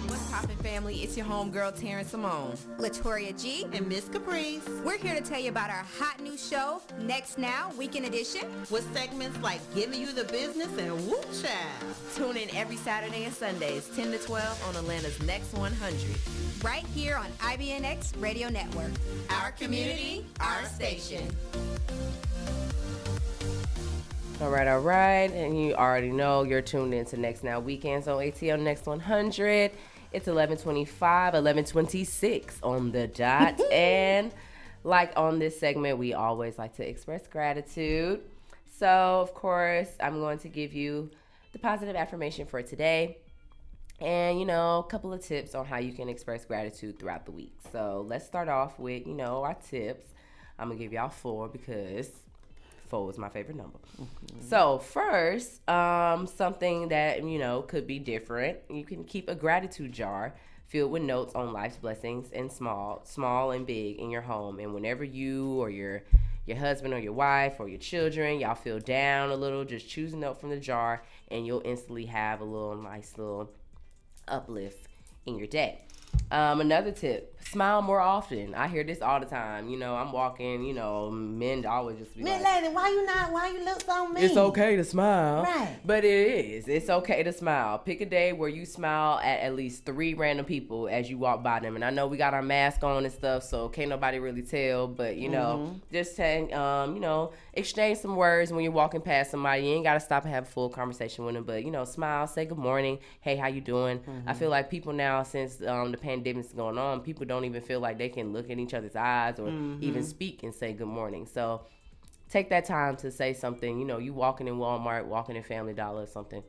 What's poppin', family? It's your homegirl, Taren Symone. Latoria G. And Miss Caprice. We're here to tell you about our hot new show, Next Now, Weekend Edition. With segments like Giving You the Business and Whoop Child. Tune in every Saturday and Sundays, 10 to 12 on Atlanta's Next 100. Right here on IBNX Radio Network. Our community, our station. All right. And you already know you're tuned into Next Now Weekends on ATL Next 100. It's 11:25, 11:26 on the dot. And like on this segment, we always like to express gratitude. So, of course, I'm going to give you the positive affirmation for today. And, a couple of tips on how you can express gratitude throughout the week. So let's start off with, our tips. I'm going to give y'all 4 because 4 is my favorite number. Mm-hmm. So first, something that, could be different. You can keep a gratitude jar filled with notes on life's blessings and small and big in your home. And whenever you or your husband or your wife or your children, y'all feel down a little, just choose a note from the jar and you'll instantly have a nice little uplift in your day. Another tip, smile more often. I hear this all the time. I'm walking, men always just be Man, like, lady, why you look so mean? it's okay to smile. Right. But it is. It's okay to smile. Pick a day where you smile at least 3 random people as you walk by them. And I know we got our mask on and stuff, so can't nobody really tell. But, just exchange some words when you're walking past somebody. You ain't got to stop and have a full conversation with them. But, smile, say good morning. Hey, how you doing? I feel like people now, since the pandemic's going on, people don't even feel like they can look in each other's eyes or even speak and say good morning. So take that time to say something. You walking in Walmart, walking in Family Dollar or something,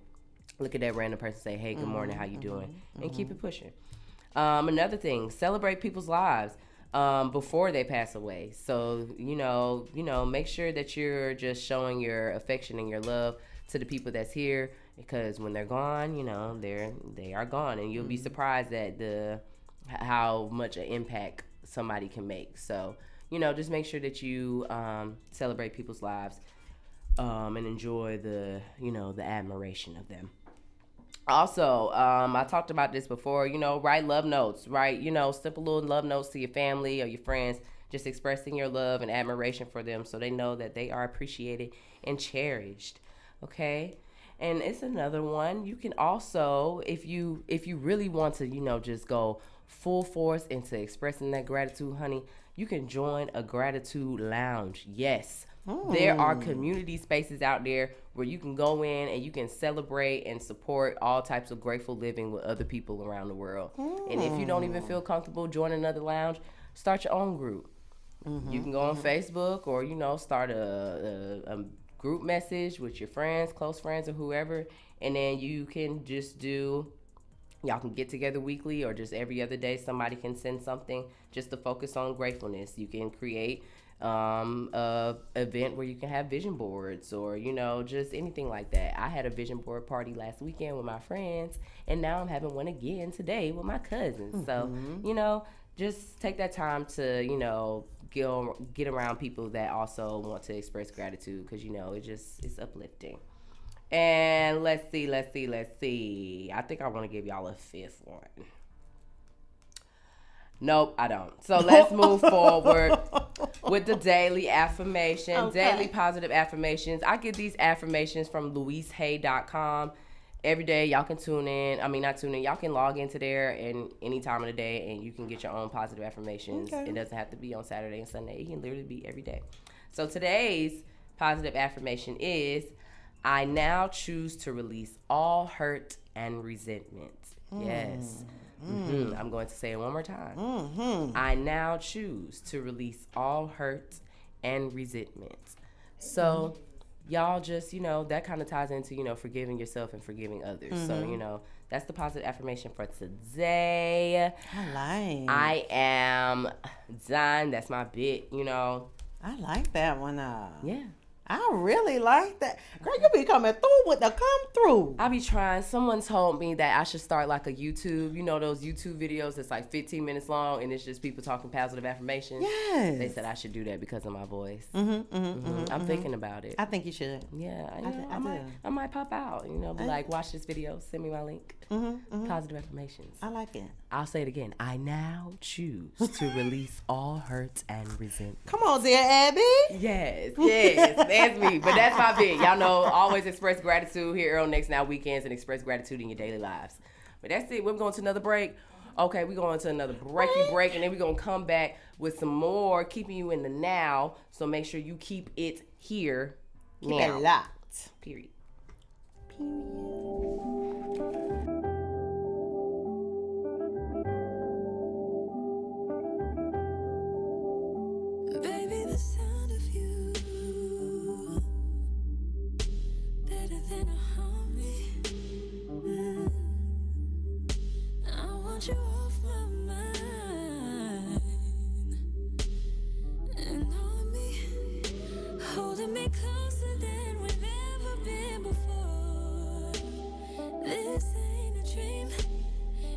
look at that random person, say, hey, good morning, how you doing? And keep it pushing. Another thing, celebrate people's lives before they pass away. So, make sure that you're just showing your affection and your love to the people that's here, because when they're gone, they are gone, and you'll be surprised at how much an impact somebody can make. So, just make sure that you celebrate people's lives and enjoy the admiration of them. Also, I talked about this before, write love notes, write, simple little love notes to your family or your friends, just expressing your love and admiration for them so they know that they are appreciated and cherished. Okay? And it's another one. You can also, if you really want to, just go full force into expressing that gratitude, honey, you can join a gratitude lounge. Yes. There are community spaces out there where you can go in and you can celebrate and support all types of grateful living with other people around the world. And if you don't even feel comfortable joining another lounge, start your own group. You can go on Facebook or, start a group message with your friends, close friends, or whoever. And then you can just y'all can get together weekly or just every other day. Somebody can send something just to focus on gratefulness. You can create a event where you can have vision boards or just anything like that. I had a vision board party last weekend with my friends, and now I'm having one again today with my cousins. So just take that time to get around people that also want to express gratitude, because it's uplifting. And let's see. I think I want to give y'all a fifth one. Nope, I don't. So let's move forward with the daily affirmations, daily positive affirmations. I get these affirmations from louisehay.com. Every day, y'all can y'all can log into there and any time of the day, and you can get your own positive affirmations. It doesn't have to be on Saturday and Sunday. It can literally be every day. So today's positive affirmation is, I now choose to release all hurt and resentment. Yes. I'm going to say it one more time. I now choose to release all hurt and resentment. So y'all just, that kind of ties into, forgiving yourself and forgiving others. So, that's the positive affirmation for today. I am done. That's my bit, I like that one. Yeah. I really like that. Girl, you be coming through with the come through. I be trying. Someone told me that I should start like a YouTube, those YouTube videos that's like 15 minutes long and it's just people talking positive affirmations. Yes. They said I should do that because of my voice. I'm thinking about it. I think you should. Yeah. I might pop out, be like, watch this video, send me my link. Positive affirmations. I like it. I'll say it again. I now choose to release all hurt and resentment. Come on, dear Abby. Yes. That's me. But that's my bit. Y'all know, always express gratitude here on Next Now Weekends and express gratitude in your daily lives. But that's it. We're going to another break. Okay, we're going to another break, and then we're going to come back with some more, keeping you in the now. So make sure you keep it here Keep now. it locked. Period. Baby, the sound of you better than a harmony. I want you off my mind and on me, holding me closer than we've ever been before. This ain't a dream,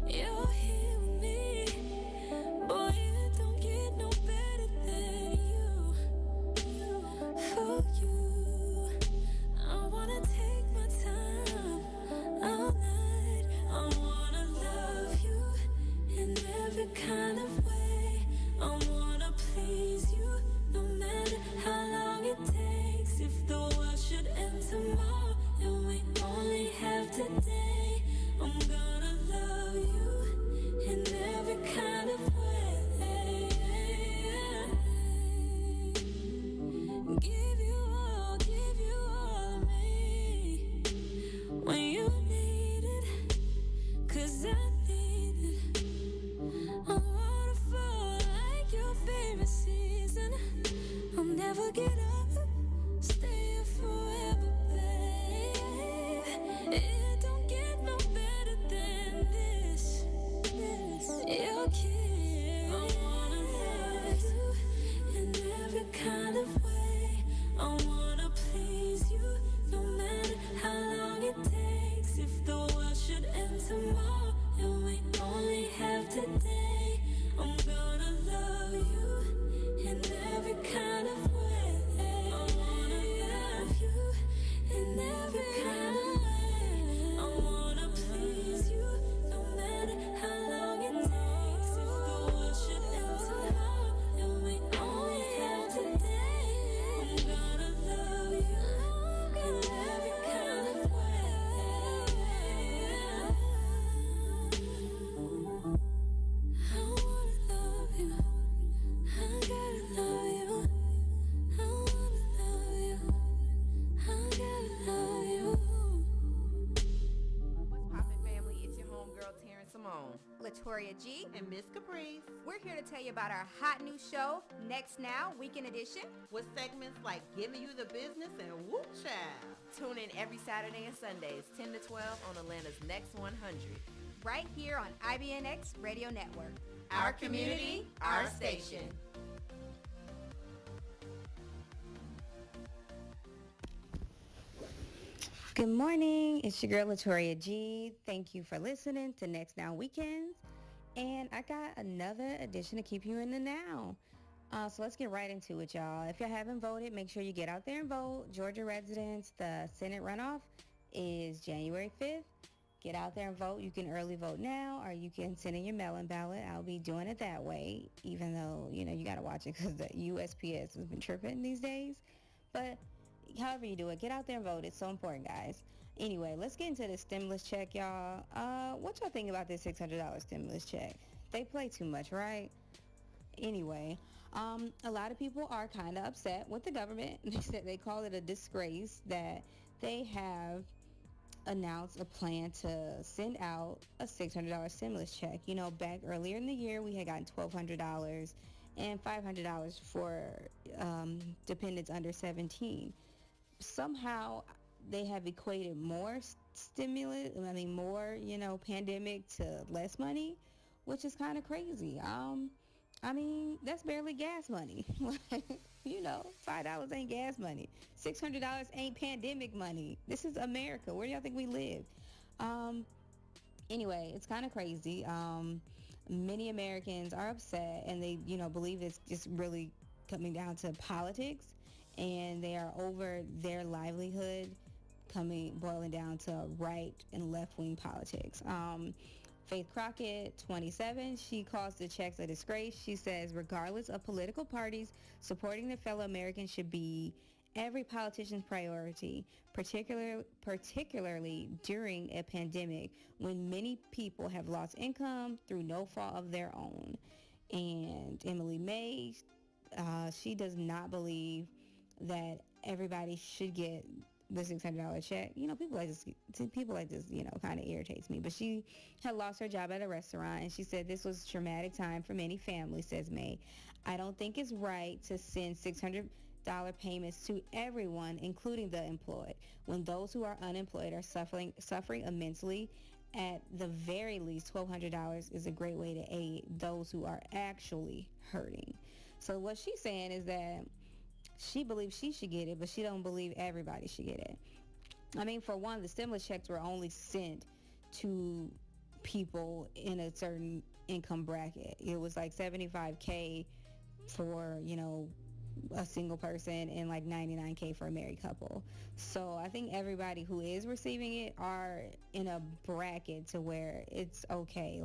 you're here with me. Boy, it don't get no better than you. For you, I wanna take my time all night. I wanna love you in every kind of way. I wanna please you no matter how long it takes. If the world should end tomorrow and we only have today, I'm gonna love you in every kind of way. Give you all of me when you need it, 'cause I need it. I wanna fall like your favorite season. I'll never get up, stay here forever, babe. It don't get no better than this. Your kiss. I wanna love you in every kind of way. I wanna please you no matter how long it takes. If the world should end tomorrow and we only have today, I'm gonna love you in every kind of way. I wanna love you in every kind of way. I wanna please Symone, Latoria G, and Miss Caprice. We're here to tell you about our hot new show, Next Now Weekend Edition, with segments like Giving You the Business and Whoop Child. Tune in every Saturday and Sundays, 10 to 12 on Atlanta's Next 100. right here on IBNX Radio Network. Our community, our station. Good morning. It's your girl Latoria G. Thank you for listening to Next Now Weekends. And I got another edition to keep you in the now. So let's get right into it, y'all. If y'all haven't voted, make sure you get out there and vote. Georgia residents, the Senate runoff is January 5th. Get out there and vote. You can early vote now, or you can send in your mail-in ballot. I'll be doing it that way, even though, you got to watch it because the USPS has been tripping these days. But however you do it, get out there and vote. It's so important, guys. Anyway, let's get into the stimulus check, y'all. What y'all think about this $600 stimulus check? They play too much, right? Anyway, a lot of people are kind of upset with the government. They said they call it a disgrace that they have announced a plan to send out a $600 stimulus check. Back earlier in the year, we had gotten $1,200 and $500 for dependents under 17. Somehow they have equated more stimulus, more, pandemic to less money, which is kind of crazy. That's barely gas money. $5 ain't gas money. $600 ain't pandemic money. This is America. Where do y'all think we live? Anyway, it's kind of crazy. Many Americans are upset, and they, believe it's just really coming down to politics, and they are over their livelihood boiling down to right and left-wing politics. Faith Crockett, 27, she calls the checks a disgrace. She says, regardless of political parties, supporting their fellow Americans should be every politician's priority, particularly during a pandemic when many people have lost income through no fault of their own. And Emily May, she does not believe that everybody should get the $600 check. People like this, kind of irritates me. But she had lost her job at a restaurant, and she said this was a traumatic time for many families, says May. I don't think it's right to send $600 payments to everyone, including the employed, when those who are unemployed are suffering immensely. At the very least, $1,200 is a great way to aid those who are actually hurting. So what she's saying is that she believes she should get it, but she don't believe everybody should get it. For one, the stimulus checks were only sent to people in a certain income bracket. It was like $75K for, a single person, and like $99K for a married couple. So I think everybody who is receiving it are in a bracket to where it's okay.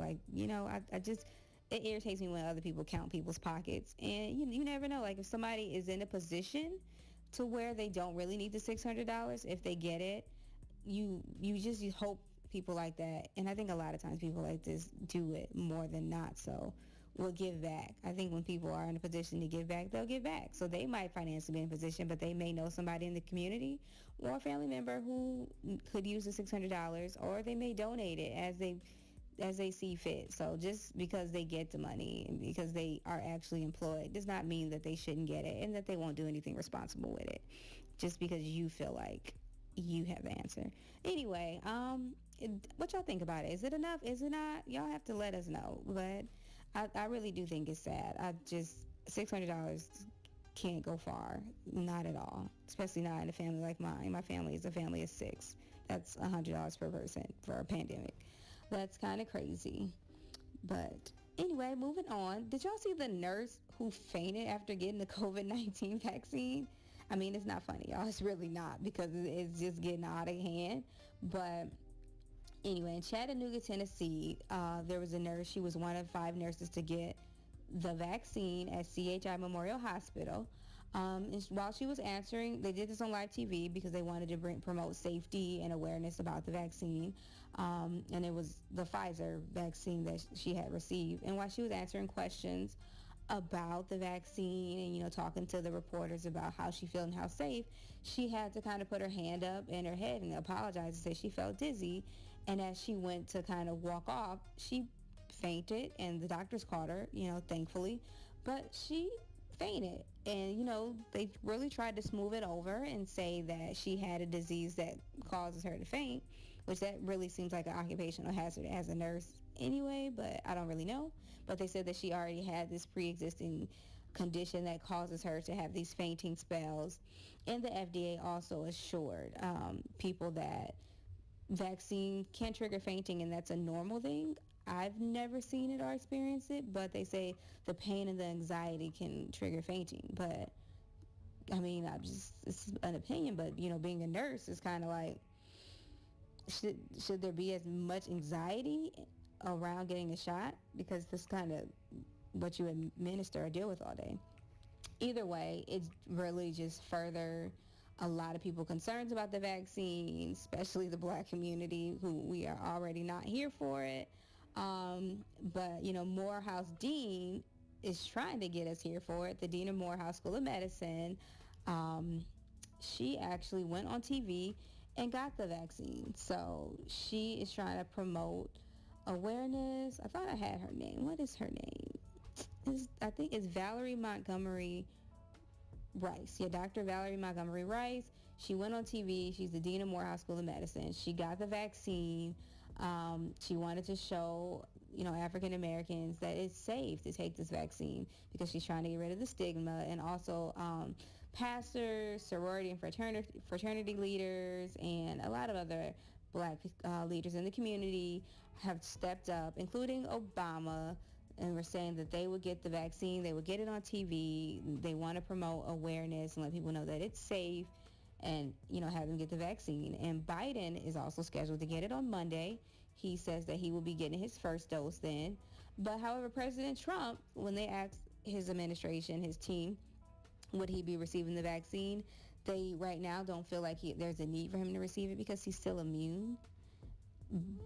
It irritates me when other people count people's pockets, and you never know. Like, if somebody is in a position to where they don't really need the $600, if they get it, you hope people like that, and I think a lot of times people like this do it more than not, so will give back. I think when people are in a position to give back, they'll give back. So they might financially be in a position, but they may know somebody in the community or a family member who could use the $600, or they may donate it as they see fit. So just because they get the money and because they are actually employed does not mean that they shouldn't get it and that they won't do anything responsible with it, just because you feel like you have the answer. Anyway, what y'all think about it? Is it enough? Is it not? Y'all have to let us know. But I really do think it's sad. $600 can't go far. Not at all. Especially not in a family like mine. My family is a family of 6. That's $100 per person for a pandemic. That's kind of crazy. But anyway, moving on. Did y'all see the nurse who fainted after getting the COVID-19 vaccine? It's not funny, y'all. It's really not, because it's just getting out of hand. But anyway, in Chattanooga, Tennessee, there was a nurse. She was one of 5 nurses to get the vaccine at CHI Memorial Hospital. And while she was answering, they did this on live TV because they wanted to promote safety and awareness about the vaccine. And it was the Pfizer vaccine that she had received. And while she was answering questions about the vaccine and, talking to the reporters about how she felt and how safe, she had to kind of put her hand up and her head and apologize and say she felt dizzy. And as she went to kind of walk off, she fainted, and the doctors caught her, thankfully, but she fainted. And they really tried to smooth it over and say that she had a disease that causes her to faint, which that really seems like an occupational hazard as a nurse anyway, but I don't really know. But they said that she already had this pre-existing condition that causes her to have these fainting spells. And the FDA also assured people that vaccine can trigger fainting, and that's a normal thing. I've never seen it or experienced it, but they say the pain and the anxiety can trigger fainting. But I mean, it's an opinion, but being a nurse is kind of like, should there be as much anxiety around getting a shot? Because that's kind of what you administer or deal with all day. Either way, it's really just further a lot of people concerns about the vaccine, especially the Black community, who we are already not here for it. But Morehouse Dean is trying to get us here for it. The Dean of Morehouse School of Medicine, she actually went on TV and got the vaccine. So she is trying to promote awareness. I thought I had her name. What is her name? I think it's Valerie Montgomery Rice. Yeah, Dr. Valerie Montgomery Rice. She went on TV. She's the Dean of Morehouse School of Medicine. She got the vaccine. She wanted to show, African Americans that it's safe to take this vaccine, because she's trying to get rid of the stigma. And also pastors, sorority and fraternity leaders, and a lot of other Black leaders in the community have stepped up, including Obama, and were saying that they would get the vaccine, they would get it on TV. They want to promote awareness and let people know that it's safe, and have them get the vaccine. And Biden is also scheduled to get it on Monday. He says that he will be getting his first dose then. But however, President Trump, when they asked his administration, his team, would he be receiving the vaccine, they right now don't feel like there's a need for him to receive it, because he's still immune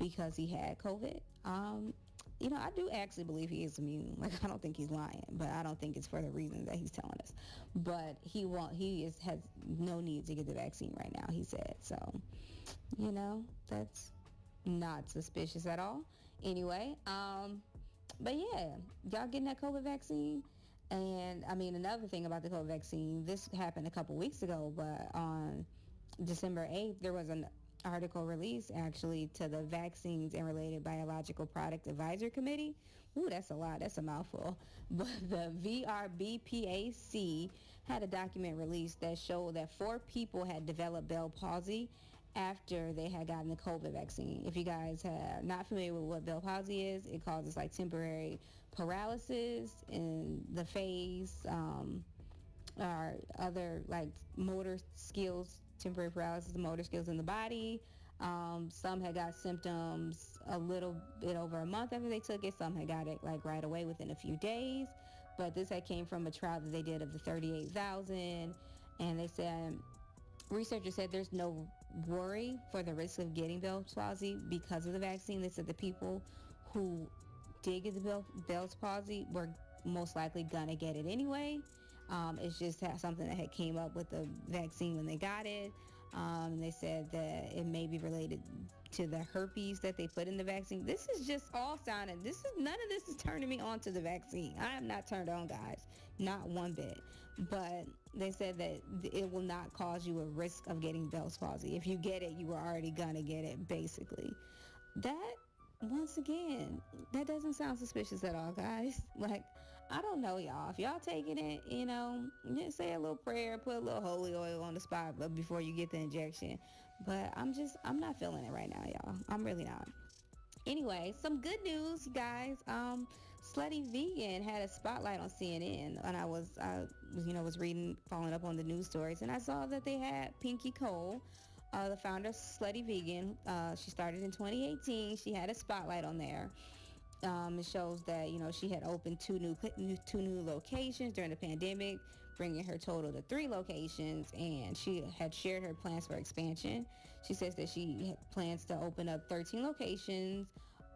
because he had COVID. I do actually believe he is immune. Like, I don't think he's lying, but I don't think it's for the reasons that he's telling us. But has no need to get the vaccine right now, he said. So, that's not suspicious at all. Anyway, but yeah, y'all getting that COVID vaccine? And I mean, another thing about the COVID vaccine, this happened a couple weeks ago, but on December 8th, there was an article released actually to the Vaccines and Related Biological Product Advisory Committee. Ooh, that's a lot. That's a mouthful. But the VRBPAC had a document released that showed that 4 people had developed Bell palsy after they had gotten the COVID vaccine. If you guys are not familiar with what Bell palsy is, it causes like temporary paralysis in the face, or other like motor skills, temporary paralysis of motor skills in the body. Some had got symptoms a little bit over a month after they took it. Some had got it like right away within a few days. But this had came from a trial that they did of the 38,000. And they said, researchers said there's no worry for the risk of getting Bell's palsy because of the vaccine. They said the people who did get the Bell's palsy were most likely gonna get it anyway. It's just something that had came up with the vaccine when they got it. They said that it may be related to the herpes that they put in the vaccine. This is just all sounding, none of this is turning me on to the vaccine. I am not turned on, guys. Not one bit. But they said that it will not cause you a risk of getting Bell's palsy. If you get it, you were already gonna get it, basically. That, once again, that doesn't sound suspicious at all, guys. Like, I don't know, y'all. If y'all taking it, just say a little prayer, put a little holy oil on the spot before you get the injection. But I'm not feeling it right now, y'all. I'm really not. Anyway, some good news, guys. Slutty Vegan had a spotlight on CNN, and I was reading, following up on the news stories, and I saw that they had Pinky Cole, the founder of Slutty Vegan. She started in 2018. She had a spotlight on there. It shows that she had opened two new locations during the pandemic, bringing her total to 3 locations, and she had shared her plans for expansion. She says that she plans to open up 13 locations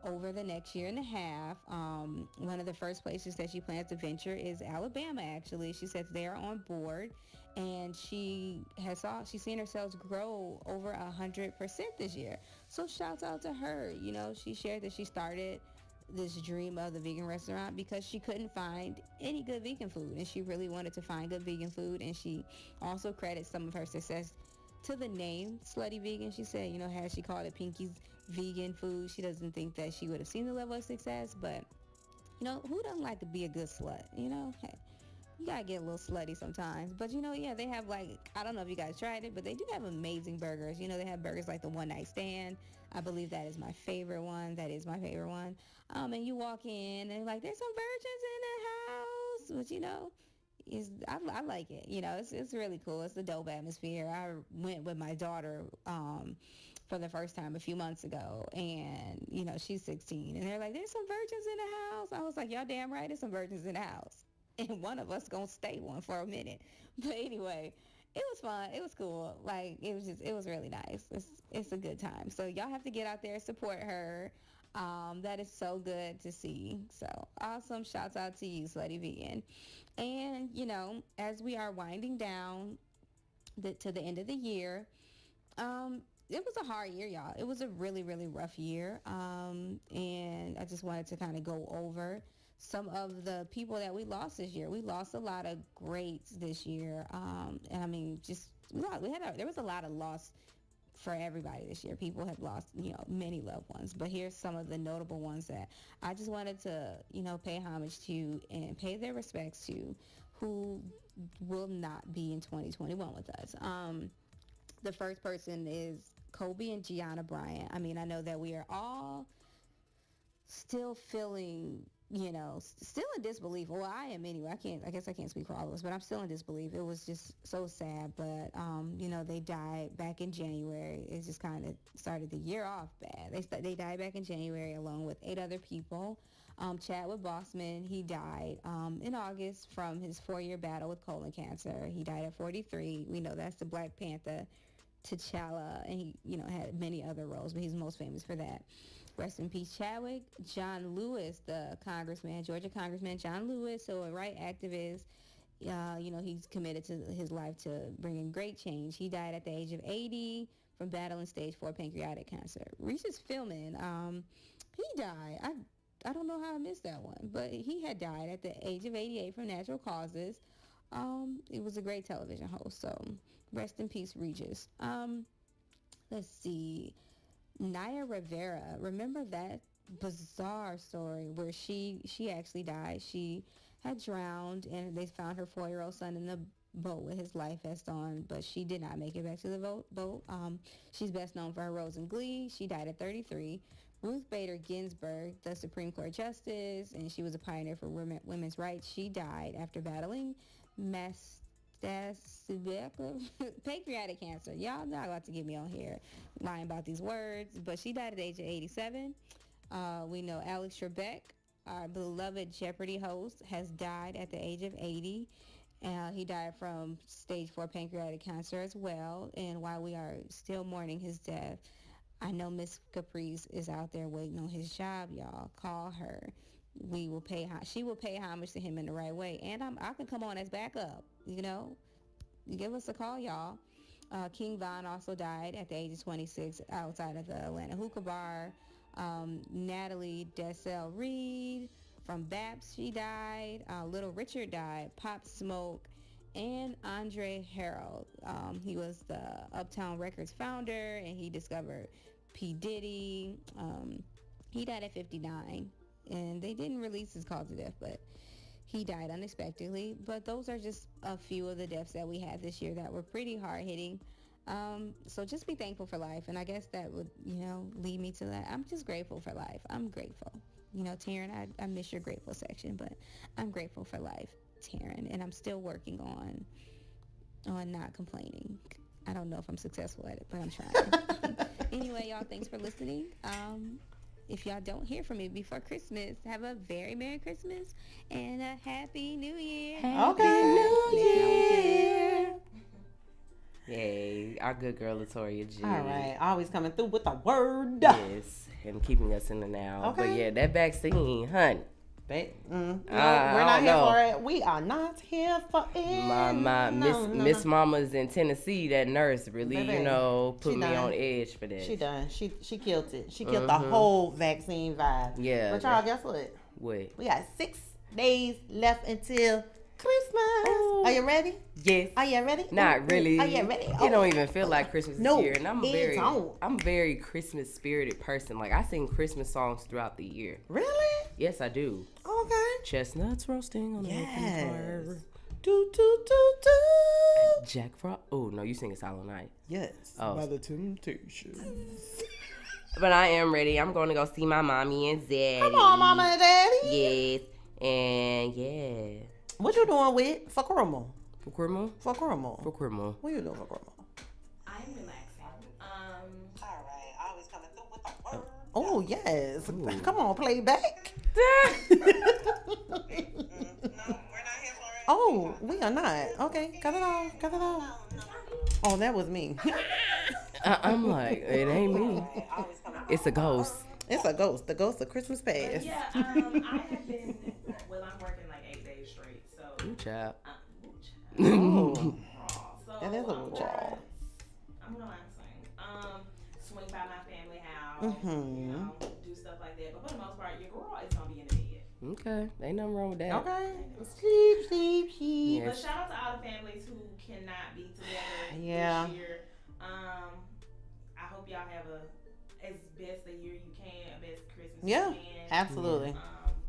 over the next year and a half. One of the first places that she plans to venture is Alabama, actually. She says they are on board, and she's seen her sales grow over 100% this year. So shouts out to her. She shared that she started this dream of the vegan restaurant because she couldn't find any good vegan food, and she really wanted to find good vegan food. And she also credits some of her success to the name Slutty Vegan. She said, you know, had she called it Pinky's Vegan Food, she doesn't think that she would have seen the level of success. But you know, who doesn't like to be a good slut? You know, hey, you gotta get a little slutty sometimes. But you know, yeah, they have, like, I don't know if you guys tried it, but they do have amazing burgers. You know, they have burgers like the One Night Stand. I believe that is my favorite one. That is my favorite one. And you walk in and like, there's some virgins in the house, which, you know, I like it. You know, it's really cool. It's a dope atmosphere. I went with my daughter for the first time a few months ago, and you know, she's 16, and they're like, there's some virgins in the house. I was like, y'all damn right, there's some virgins in the house, and one of us gonna stay one for a minute. But anyway, it was fun. It was cool. Like, it was really nice. It's a good time. So y'all have to get out there, support her. That is so good to see. So awesome. Shouts out to you, Slutty Vegan. And, you know, as we are winding down to the end of the year, it was a hard year, y'all. It was a really, really rough year. And I just wanted to kind of go over some of the people that we lost this year. We lost a lot of greats this year. And I mean, there was a lot of loss for everybody this year. People have lost, you know, many loved ones. But here's some of the notable ones that I just wanted to, you know, pay homage to and pay their respects to, who will not be in 2021 with us. The first person is Kobe and Gianna Bryant. I mean, I know that we are all still feeling, you know, still in disbelief. Well, I am anyway. I guess I can't speak for all of us, but I'm still in disbelief. It was just so sad. But, you know, they died back in January. It just kind of started the year off bad. They died back in January along with 8 other people. Chadwick Boseman, he died in August from his 4-year battle with colon cancer. He died at 43. We know that's the Black Panther, T'Challa, and he, you know, had many other roles, but he's most famous for that. Rest in peace, Chadwick. John Lewis, the congressman, Georgia congressman John Lewis, so a right activist. You know, he's committed to his life to bringing great change. He died at the age of 80 from battling stage 4 pancreatic cancer. Regis Philbin, he died. I don't know how I missed that one, but he had died at the age of 88 from natural causes. He was a great television host, so rest in peace, Regis. Let's see. Naya Rivera, remember that bizarre story where she actually died? She had drowned, and they found her 4-year-old son in the boat with his life vest on, but she did not make it back to the boat. She's best known for her roles in Glee. She died at 33. Ruth Bader Ginsburg, the Supreme Court Justice, and she was a pioneer for women's rights. She died after battling pancreatic cancer. Y'all not allowed to get me on here lying about these words, but she died at the age of 87. We know Alex Trebek, our beloved Jeopardy host, has died at the age of 80. He died from stage 4 pancreatic cancer as well. And while we are still mourning his death, I know Miss Caprice is out there waiting on his job, y'all. Call her. She will pay homage to him in the right way. And I can come on as backup, you know. Give us a call, y'all. King Von also died at the age of 26 outside of the Atlanta hookah bar. Natalie Desselle Reed from BAPS, she died. Little Richard died. Pop Smoke. And Andre Harrell. He was the Uptown Records founder, and he discovered P. Diddy. He died at 59, and they didn't release his cause of death, but he died unexpectedly. But those are just a few of the deaths that we had this year that were pretty hard-hitting. So just be thankful for life, and I guess that would, you know, lead me to that. I'm just grateful for life. I'm grateful. You know, Taren, I miss your grateful section, but I'm grateful for life, Taren, and I'm still working on not complaining. I don't know if I'm successful at it, but I'm trying. Anyway, y'all, thanks for listening. If y'all don't hear from me before Christmas, have a very Merry Christmas and a Happy New Year. New Year. Yay, our good girl Latoria G. All right, always coming through with a word. Yes, and keeping us in the now. Okay. But yeah, that vaccine, honey. No, we're not here for it. We are not here for it. My Miss Mama's in Tennessee, that nurse really, Baby, put me on edge for that. She done. She killed it. She killed the whole vaccine vibe. Yeah. But y'all, guess what? What? We got 6 days left until Christmas. Ooh. Are you ready? Yes. Are you ready? Not really. Are you ready? It don't even feel like Christmas this year. And I'm don't. a very Christmas spirited person. Like, I sing Christmas songs throughout the year. Really? Yes, I do. Okay. Chestnuts roasting on an open fire. Do, do, do, do. Jack Frost. Oh, no, you sing it Silent Night. Yes. Oh. By the Temptations. But I am ready. I'm going to go see my mommy and daddy. Come on, mama and daddy. Yes. And, yeah. What you doing with for Christmas? For Christmas? For Christmas. For Christmas. What you doing for Christmas? I'm relaxing. All right. Always coming through with the word. Oh, yes. Ooh. Come on, play back. No, we're not here for it. Oh, we are not. Okay, cut it off. Cut it off. Oh, that was me. I'm like, it ain't me. It's a ghost. It's a ghost. The ghost of Christmas past. Yeah, I have been, I'm working like 8 days straight, so. Ooh, child. Oh. So That is a little child. I'm relaxing. Swing by my family house, do stuff like that. But for the most part, your girl is going to be in the bed. Okay, ain't nothing wrong with that. Okay. Sleep. Yes. But shout out to all the families who cannot be together this year. I hope y'all have as best a year you can, a best Christmas you can. Absolutely.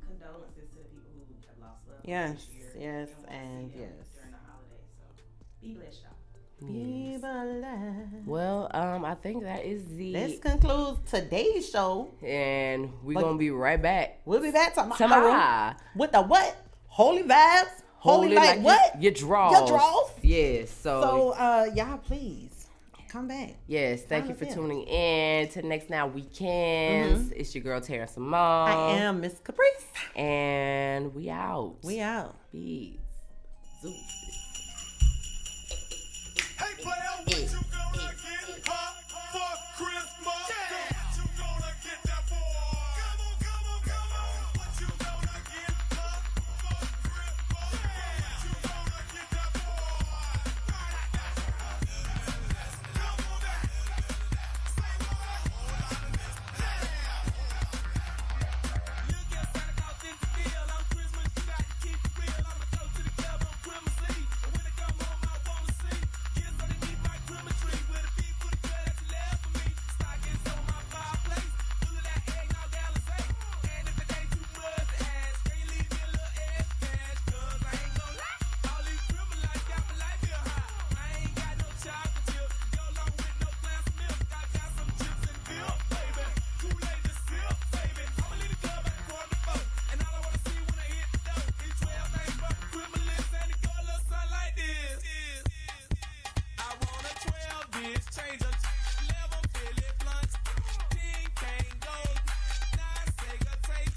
Condolences to the people who have lost loved ones Yes, this year. and yes. During the holidays, so be blessed, y'all. Be blessed. Well, I think that is This concludes today's show. And we're going to be right back. We'll be back tomorrow. With the what? Holy vibes? Holy like what? Your draws. Your draws? Yes. So y'all, please come back. Yes. Thank you for tuning in to Next Now Weekends. It's your girl, Taren Symone. I am Miss Caprice. And we out. Peace. Zeus. Hey, player, what you